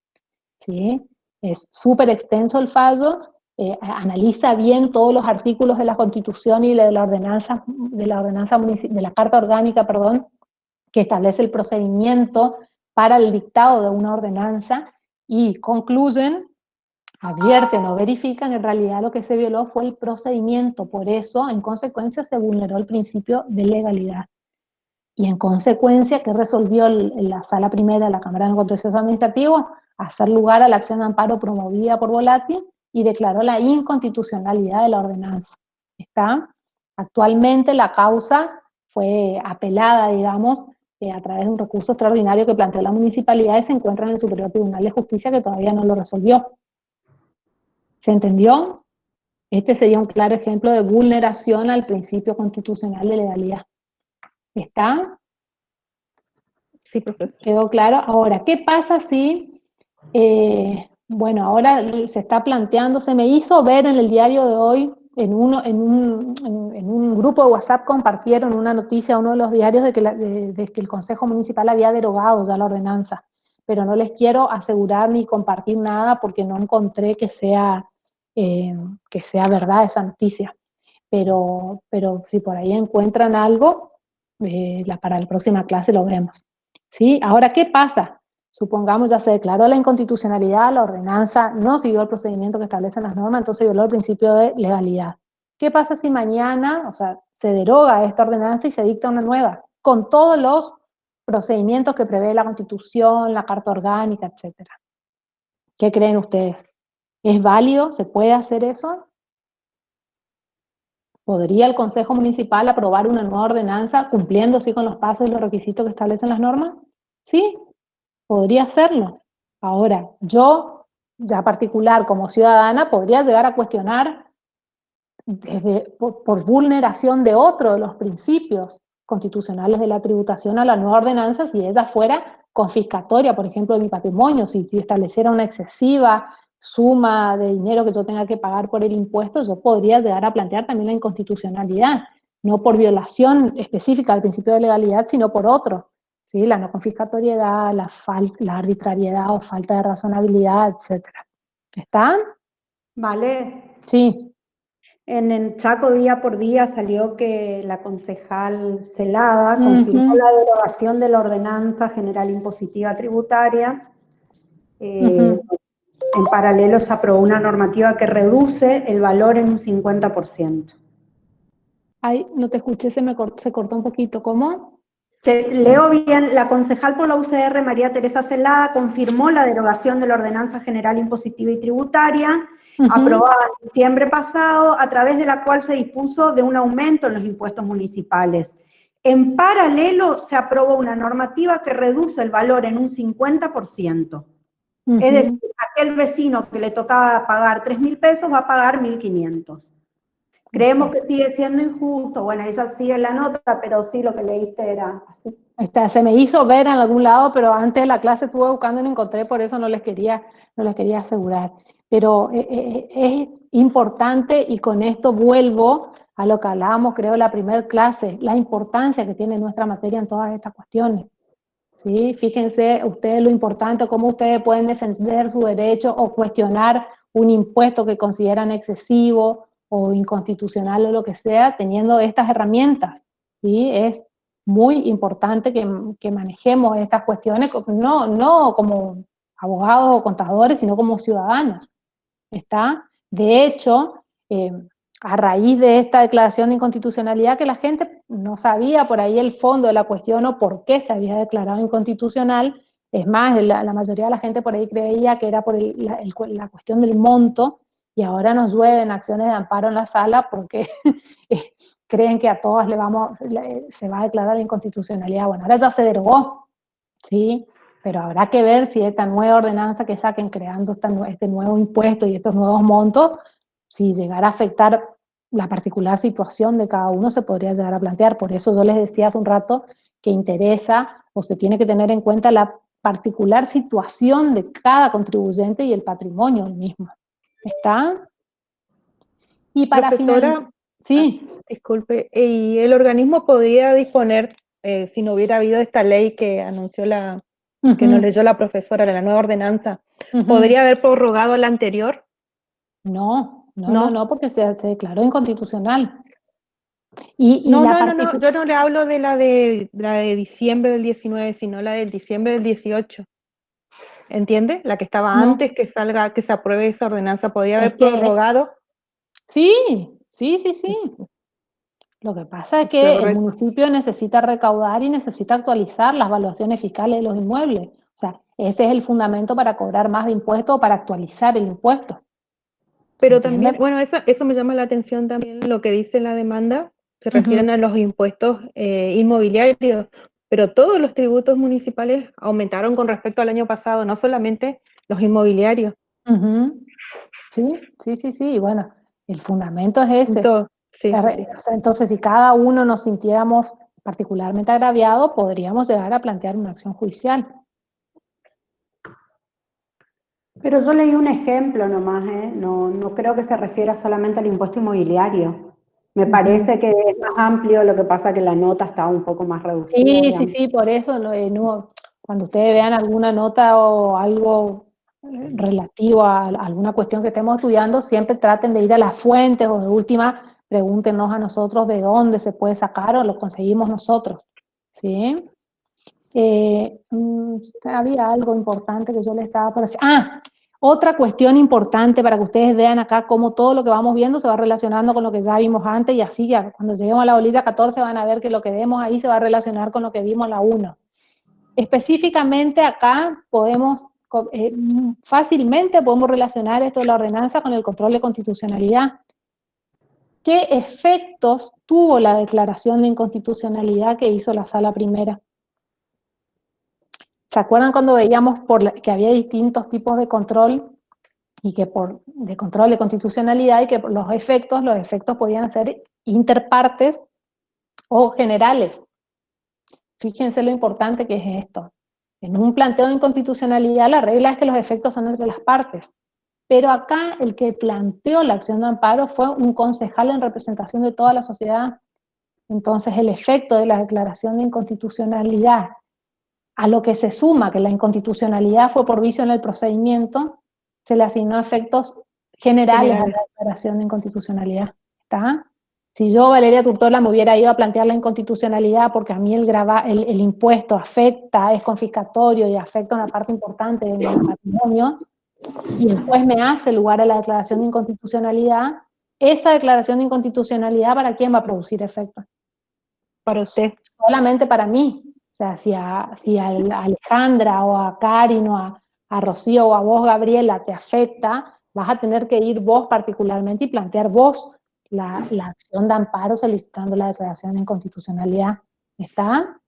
¿sí? Es súper extenso el fallo, analiza bien todos los artículos de la Constitución y de la ordenanza, de la Carta Orgánica, perdón, que establece el procedimiento para el dictado de una ordenanza, y concluyen, advierten o verifican que en realidad lo que se violó fue el procedimiento, por eso en consecuencia se vulneró el principio de legalidad. Y en consecuencia, ¿qué resolvió la Sala Primera de la Cámara de Contencioso Administrativo? Hacer lugar a la acción de amparo promovida por Volati y declaró la inconstitucionalidad de la ordenanza. ¿Está? Actualmente la causa fue apelada, digamos, a través de un recurso extraordinario que planteó la municipalidad y se encuentra en el Superior Tribunal de Justicia, que todavía no lo resolvió. ¿Se entendió? Este sería un claro ejemplo de vulneración al principio constitucional de legalidad. ¿Está? Sí, profesor. ¿Quedó claro? Ahora, ¿qué pasa si, bueno, ahora se está planteando, se me hizo ver en el diario de hoy, en un grupo de WhatsApp compartieron una noticia a uno de los diarios de que el Consejo Municipal había derogado ya la ordenanza, pero no les quiero asegurar ni compartir nada porque no encontré que sea verdad esa noticia. Pero si por ahí encuentran algo, para la próxima clase lo vemos. ¿Sí? Ahora, ¿qué pasa? Supongamos ya se declaró la inconstitucionalidad, la ordenanza no siguió el procedimiento que establecen las normas, entonces violó el principio de legalidad. ¿Qué pasa si mañana, o sea, se deroga esta ordenanza y se dicta una nueva, con todos los procedimientos que prevé la Constitución, la Carta Orgánica, etcétera? ¿Qué creen ustedes? ¿Es válido? ¿Se puede hacer eso? ¿Podría el Consejo Municipal aprobar una nueva ordenanza cumpliendo sí con los pasos y los requisitos que establecen las normas? Sí, podría hacerlo. Ahora, yo, ya particular como ciudadana, podría llegar a cuestionar por vulneración de otro de los principios constitucionales de la tributación a la nueva ordenanza si ella fuera confiscatoria, por ejemplo, de mi patrimonio, si estableciera una excesiva suma de dinero que yo tenga que pagar por el impuesto, yo podría llegar a plantear también la inconstitucionalidad, no por violación específica del principio de legalidad, sino por otro, ¿sí? La no confiscatoriedad, la arbitrariedad o falta de razonabilidad, etc. ¿Está? Vale. Sí. En el Chaco día por día salió que la concejal Celada confirmó la derogación de la Ordenanza General Impositiva Tributaria. En paralelo se aprobó una normativa que reduce el valor en un 50%. Ay, no te escuché, se cortó un poquito. ¿Cómo? Leo bien, la concejal por la UCR, María Teresa Celada, confirmó la derogación de la Ordenanza General Impositiva y Tributaria, aprobada en diciembre pasado, a través de la cual se dispuso de un aumento en los impuestos municipales. En paralelo, se aprobó una normativa que reduce el valor en un 50%. Es decir, aquel vecino que le tocaba pagar 3.000 pesos va a pagar 1.500. Creemos que sigue siendo injusto, bueno, esa sigue la nota, pero sí lo que leíste era así. Se me hizo ver en algún lado, pero antes de la clase estuve buscando y no encontré, por eso no les quería asegurar. Pero es importante, y con esto vuelvo a lo que hablábamos, creo, la primera clase, la importancia que tiene nuestra materia en todas estas cuestiones. ¿Sí? Fíjense ustedes lo importante, cómo ustedes pueden defender su derecho o cuestionar un impuesto que consideran excesivo o inconstitucional o lo que sea, teniendo estas herramientas. ¿Sí? Es muy importante que manejemos estas cuestiones, no como abogados o contadores, sino como ciudadanos. ¿Está? De hecho, a raíz de esta declaración de inconstitucionalidad, que la gente no sabía por ahí el fondo de la cuestión o por qué se había declarado inconstitucional, es más, la mayoría de la gente por ahí creía que era por la cuestión del monto, y ahora nos llueven acciones de amparo en la sala porque creen que a todas se va a declarar la inconstitucionalidad. Bueno, ahora ya se derogó, ¿sí? Pero habrá que ver si esta nueva ordenanza que saquen creando este nuevo impuesto y estos nuevos montos, si llegara a afectar la particular situación de cada uno, se podría llegar a plantear. Por eso yo les decía hace un rato que interesa o se tiene que tener en cuenta la particular situación de cada contribuyente y el patrimonio del mismo. ¿Está? Y para finalizar, sí. Disculpe, ¿y el organismo podría disponer, si no hubiera habido esta ley que anunció la que nos leyó la profesora de la nueva ordenanza, ¿podría haber prorrogado la anterior? No, porque se declaró inconstitucional. Y No, la yo no le hablo de la de diciembre del 19, sino la del diciembre del 18. ¿Entiende? La que estaba antes que salga, que se apruebe esa ordenanza, ¿podría haber prorrogado? Sí. Lo que pasa es que el municipio necesita recaudar y necesita actualizar las valuaciones fiscales de los inmuebles. O sea, ese es el fundamento para cobrar más de impuestos o para actualizar el impuesto. Pero también, bueno, eso me llama la atención también lo que dice la demanda, se refieren a los impuestos inmobiliarios, pero todos los tributos municipales aumentaron con respecto al año pasado, no solamente los inmobiliarios. Sí, y bueno, el fundamento es ese. Sí. O sea, entonces, si cada uno nos sintiéramos particularmente agraviados, podríamos llegar a plantear una acción judicial. Pero yo leí un ejemplo nomás, no creo que se refiera solamente al impuesto inmobiliario. Me parece que es más amplio, lo que pasa que la nota está un poco más reducida. Sí, por eso cuando ustedes vean alguna nota o algo relativo a alguna cuestión que estemos estudiando, siempre traten de ir a las fuentes o de última, pregúntenos a nosotros de dónde se puede sacar o lo conseguimos nosotros. ¿Sí? Había algo importante que yo le estaba por decir. Otra cuestión importante para que ustedes vean acá cómo todo lo que vamos viendo se va relacionando con lo que ya vimos antes y así ya cuando lleguemos a la bolilla 14 van a ver que lo que vemos ahí se va a relacionar con lo que vimos en la 1. Específicamente acá fácilmente podemos relacionar esto de la ordenanza con el control de constitucionalidad. ¿Qué efectos tuvo la declaración de inconstitucionalidad que hizo la Sala Primera? ¿Se acuerdan cuando veíamos que había distintos tipos de control y que de control de constitucionalidad y que los efectos podían ser interpartes o generales? Fíjense lo importante que es esto. En un planteo de inconstitucionalidad la regla es que los efectos son entre las partes, pero acá el que planteó la acción de amparo fue un concejal en representación de toda la sociedad. Entonces el efecto de la declaración de inconstitucionalidad, a lo que se suma que la inconstitucionalidad fue por vicio en el procedimiento, se le asignó efectos generales a la declaración de inconstitucionalidad. ¿Está? Si yo, Valeria Turtola, me hubiera ido a plantear la inconstitucionalidad porque a mí el impuesto afecta, es confiscatorio y afecta una parte importante de mi patrimonio, y el juez me hace lugar a la declaración de inconstitucionalidad, esa declaración de inconstitucionalidad, ¿para quién va a producir efecto? Para usted. Solamente para mí. O sea, si a Alejandra o a Karin o a Rocío o a vos, Gabriela, te afecta, vas a tener que ir vos particularmente y plantear vos la acción de amparo solicitando la declaración de inconstitucionalidad. ¿Está?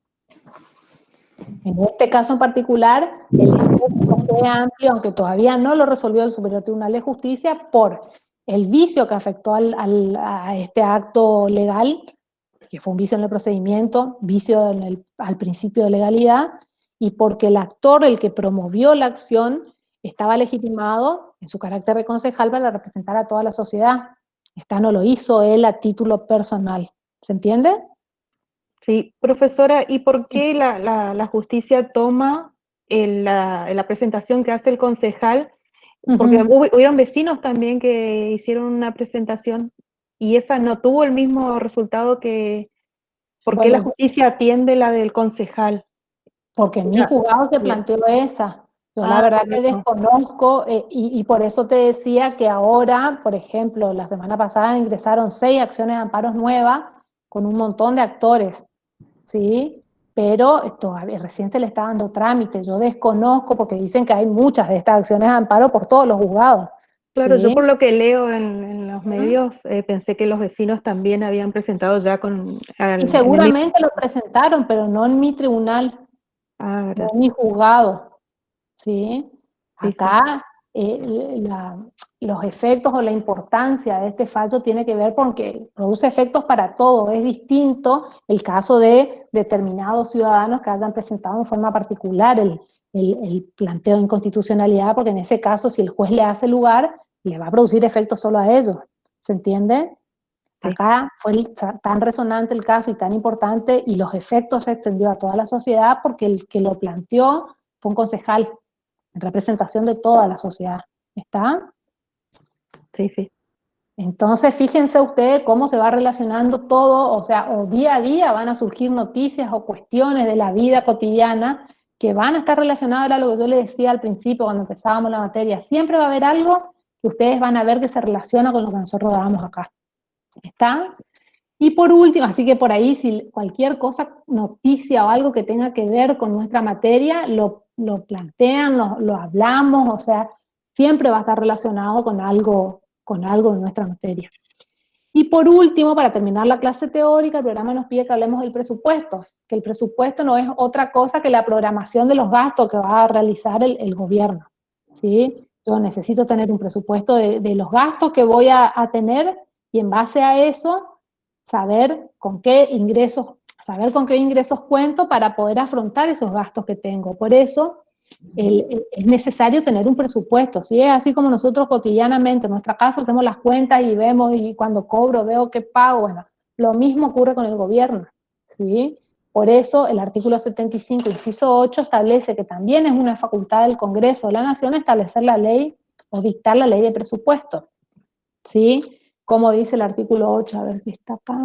En este caso en particular, el efecto fue amplio, aunque todavía no lo resolvió el Superior Tribunal de Justicia, por el vicio que afectó a este acto legal, que fue un vicio en el procedimiento, vicio al principio de legalidad, y porque el actor, el que promovió la acción, estaba legitimado en su carácter de concejal para representar a toda la sociedad. No lo hizo él a título personal. ¿Se entiende? Sí, profesora, ¿y por qué la justicia toma la presentación que hace el concejal? Porque hubieron vecinos también que hicieron una presentación y esa no tuvo el mismo resultado que... ¿Por qué la justicia atiende la del concejal? Porque en mi juzgado se planteó esa. Yo la verdad que desconozco y por eso te decía que ahora, por ejemplo, la semana pasada ingresaron 6 acciones de amparos nuevas con un montón de actores, ¿sí? Pero todavía recién se le está dando trámite. Yo desconozco porque dicen que hay muchas de estas acciones de amparo por todos los juzgados. Claro, ¿sí? Yo por lo que leo en los medios pensé que los vecinos también habían presentado ya con... Y seguramente lo presentaron, pero no en mi tribunal, no en mi juzgado. ¿Sí? Acá los efectos o la importancia de este fallo tiene que ver porque produce efectos para todo. Es distinto el caso de determinados ciudadanos que hayan presentado en forma particular el planteo de inconstitucionalidad, porque en ese caso, si el juez le hace lugar, le va a producir efectos solo a ellos. ¿Se entiende? Acá fue tan resonante el caso y tan importante, y los efectos se extendió a toda la sociedad porque el que lo planteó fue un concejal en representación de toda la sociedad. ¿Está? Sí, sí. Entonces, fíjense ustedes cómo se va relacionando todo, o sea, o día a día van a surgir noticias o cuestiones de la vida cotidiana que van a estar relacionadas, era lo que yo les decía al principio cuando empezábamos la materia, siempre va a haber algo que ustedes van a ver que se relaciona con lo que nosotros damos acá. ¿Está? Y por último, así que por ahí, si cualquier cosa, noticia o algo que tenga que ver con nuestra materia, lo plantean, lo hablamos, o sea, siempre va a estar relacionado con algo de nuestra materia. Y por último, para terminar la clase teórica, el programa nos pide que hablemos del presupuesto, que el presupuesto no es otra cosa que la programación de los gastos que va a realizar el gobierno, ¿sí? Yo necesito tener un presupuesto de los gastos que voy a tener y en base a eso saber con qué ingresos cuento para poder afrontar esos gastos que tengo. Por eso es necesario tener un presupuesto, ¿sí? Es así como nosotros cotidianamente en nuestra casa hacemos las cuentas y vemos, y cuando cobro veo qué pago. Bueno, lo mismo ocurre con el gobierno, ¿sí? Por eso el artículo 75, inciso 8, establece que también es una facultad del Congreso de la Nación establecer la ley o dictar la ley de presupuesto, ¿sí? Como dice el artículo 8, a ver si está acá.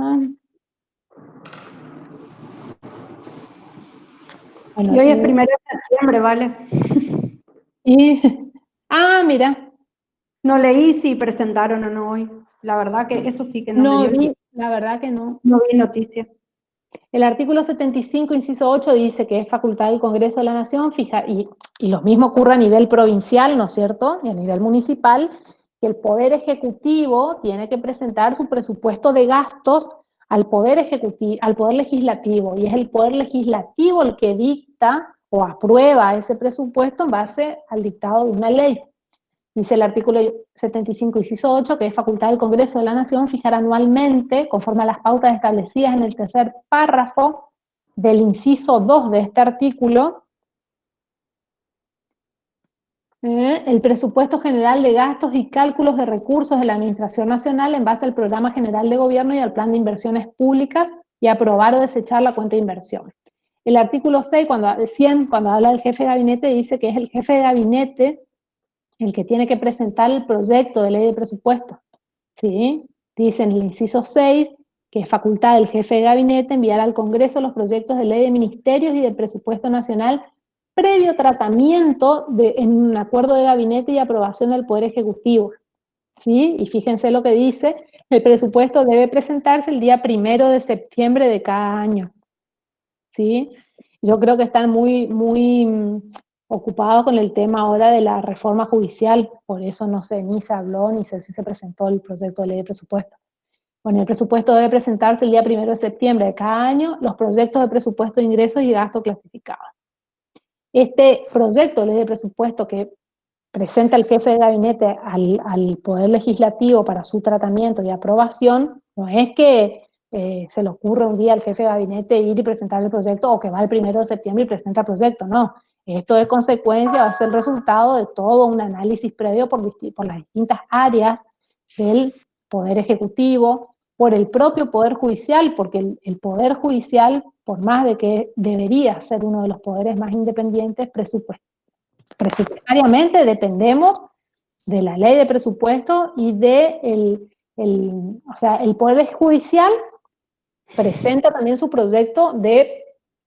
Bueno, y hoy es 1 de septiembre, ¿vale? Mira. No leí si presentaron o no hoy. La verdad que eso sí que no me dio el tiempo. La verdad que no. No vi noticias. El artículo 75, inciso 8, dice que es facultad del Congreso de la Nación fijar, y lo mismo ocurre a nivel provincial, ¿no es cierto?, y a nivel municipal, que el Poder Ejecutivo tiene que presentar su presupuesto de gastos al Poder Legislativo, y es el Poder Legislativo el que dicta o aprueba ese presupuesto en base al dictado de una ley. Dice el artículo 75, inciso 8, que es facultad del Congreso de la Nación fijar anualmente, conforme a las pautas establecidas en el tercer párrafo del inciso 2 de este artículo, el presupuesto general de gastos y cálculos de recursos de la Administración Nacional en base al Programa General de Gobierno y al Plan de Inversiones Públicas, y aprobar o desechar la cuenta de inversión. El artículo 6, cuando habla del jefe de gabinete, dice que es el jefe de gabinete el que tiene que presentar el proyecto de ley de presupuesto, ¿sí? Dice en el inciso 6 que es facultad del jefe de gabinete enviar al Congreso los proyectos de ley de ministerios y de presupuesto nacional previo tratamiento en un acuerdo de gabinete y aprobación del Poder Ejecutivo, ¿sí? Y fíjense lo que dice, el presupuesto debe presentarse el día 1 de septiembre de cada año, ¿sí? Yo creo que están muy ocupados con el tema ahora de la reforma judicial, por eso no sé, ni se habló, ni sé si se presentó el proyecto de ley de presupuesto. Bueno, el presupuesto debe presentarse el día 1 de septiembre de cada año, los proyectos de presupuesto de ingresos y gastos clasificados. Este proyecto de ley de presupuesto que presenta el jefe de gabinete al Poder Legislativo para su tratamiento y aprobación, no es que se le ocurre un día al jefe de gabinete ir y presentar el proyecto, o que va el 1 de septiembre y presenta el proyecto, no. Esto es consecuencia, va a ser el resultado de todo un análisis previo por las distintas áreas del Poder Ejecutivo, por el propio Poder Judicial, porque el Poder Judicial, por más de que debería ser uno de los poderes más independientes, presupuestariamente dependemos de la ley de presupuesto y o sea, el Poder Judicial presenta también su proyecto de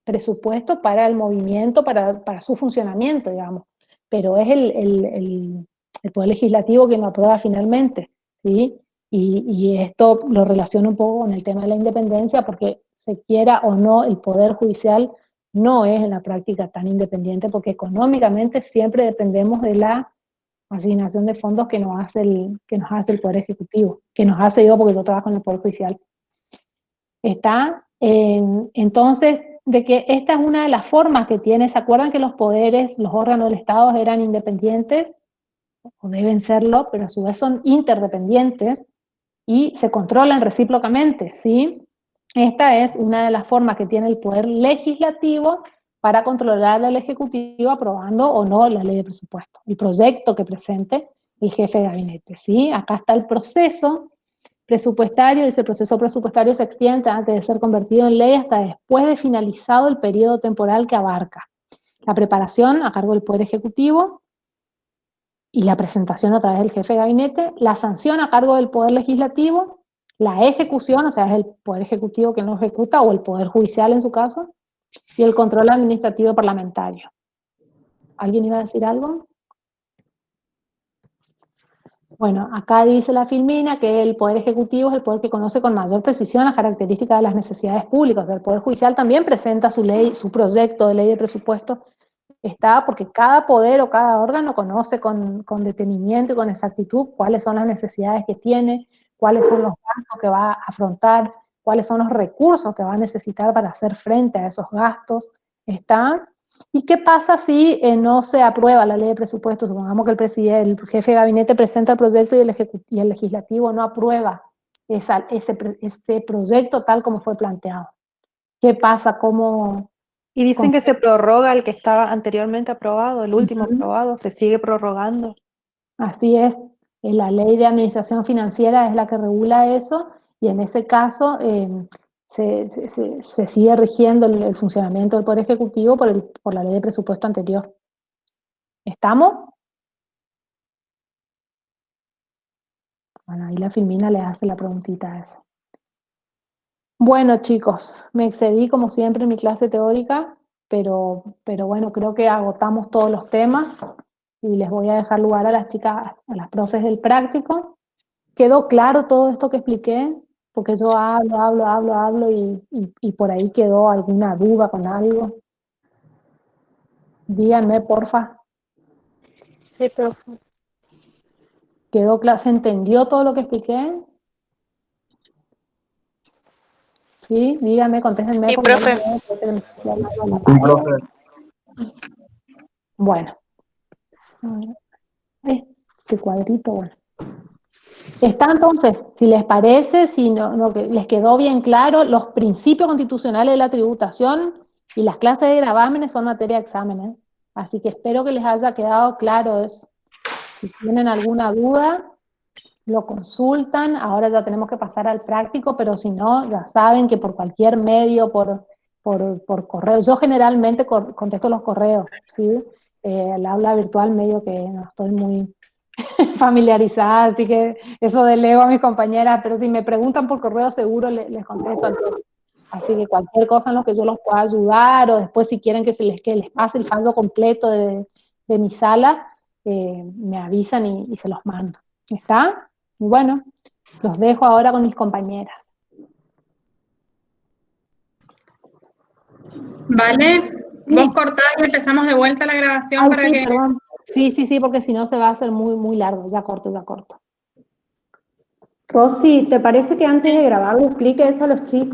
presupuesto para el movimiento, para su funcionamiento, digamos, pero es el Poder Legislativo quien lo aprueba finalmente, ¿sí? Y esto lo relaciona un poco con el tema de la independencia, porque se quiera o no, el Poder Judicial no es en la práctica tan independiente, porque económicamente siempre dependemos de la asignación de fondos que nos hace el Poder Ejecutivo, que nos hace yo porque yo trabajo en el Poder Judicial. Entonces, de que esta es una de las formas que tiene, ¿se acuerdan que los poderes, los órganos del Estado eran independientes? O deben serlo, pero a su vez son interdependientes y se controlan recíprocamente, ¿sí? Esta es una de las formas que tiene el Poder Legislativo para controlar al Ejecutivo aprobando o no la ley de presupuesto, el proyecto que presente el jefe de gabinete, ¿sí? Acá está el proceso presupuestario, dice el proceso presupuestario se extiende antes de ser convertido en ley hasta después de finalizado el periodo temporal que abarca. La preparación a cargo del Poder Ejecutivo y la presentación a través del jefe de gabinete, la sanción a cargo del Poder Legislativo, la ejecución, o sea, es el Poder Ejecutivo que lo ejecuta, o el Poder Judicial en su caso, y el control administrativo parlamentario. ¿Alguien iba a decir algo? Bueno, acá dice la Filmina que el Poder Ejecutivo es el poder que conoce con mayor precisión las características de las necesidades públicas. O sea, el Poder Judicial también presenta su ley, su proyecto de ley de presupuesto, está porque cada poder o cada órgano conoce con detenimiento y con exactitud cuáles son las necesidades que tiene, cuáles son los gastos que va a afrontar, cuáles son los recursos que va a necesitar para hacer frente a esos gastos, ¿está? ¿Y qué pasa si no se aprueba la ley de presupuesto? Supongamos que el jefe de gabinete presenta el proyecto y el legislativo no aprueba ese proyecto tal como fue planteado. ¿Qué pasa? ¿Cómo? Y dicen que se prorroga el que estaba anteriormente aprobado, el último aprobado, se sigue prorrogando. Así es, la ley de administración financiera es la que regula eso, y en ese caso se sigue rigiendo el funcionamiento del Poder Ejecutivo por la ley de presupuesto anterior. ¿Estamos? Bueno, ahí la Filmina le hace la preguntita a esa. Bueno, chicos, me excedí como siempre en mi clase teórica, pero bueno, creo que agotamos todos los temas y les voy a dejar lugar a las chicas, a las profes del práctico. ¿Quedó claro todo esto que expliqué? Porque yo hablo y por ahí quedó alguna duda con algo. Díganme, porfa. Sí, profe. ¿Quedó claro? ¿Se entendió todo lo que expliqué? Sí, díganme, contéstenme. Sí, profe. Bueno. Este cuadrito, bueno. Está entonces, si les parece, si que les quedó bien claro, los principios constitucionales de la tributación y las clases de gravámenes son materia de exámenes. Así que espero que les haya quedado claro eso. Si tienen alguna duda, lo consultan. Ahora ya tenemos que pasar al práctico, pero si no, ya saben que por cualquier medio, por correo. Yo generalmente contesto los correos, ¿sí? El aula virtual medio que no estoy muy familiarizada, así que eso delego a mis compañeras, pero si me preguntan por correo seguro les contesto. Así que cualquier cosa en lo que yo los pueda ayudar, o después si quieren que les pase el faldo completo de mi sala, me avisan y se los mando. ¿Está? Y bueno, los dejo ahora con mis compañeras. Vale, vos cortás y empezamos de vuelta la grabación. Ay, para sí, que... perdón. Sí, porque si no se va a hacer muy, muy largo. Ya corto. Rosy, ¿te parece que antes de grabar le explique eso a los chicos?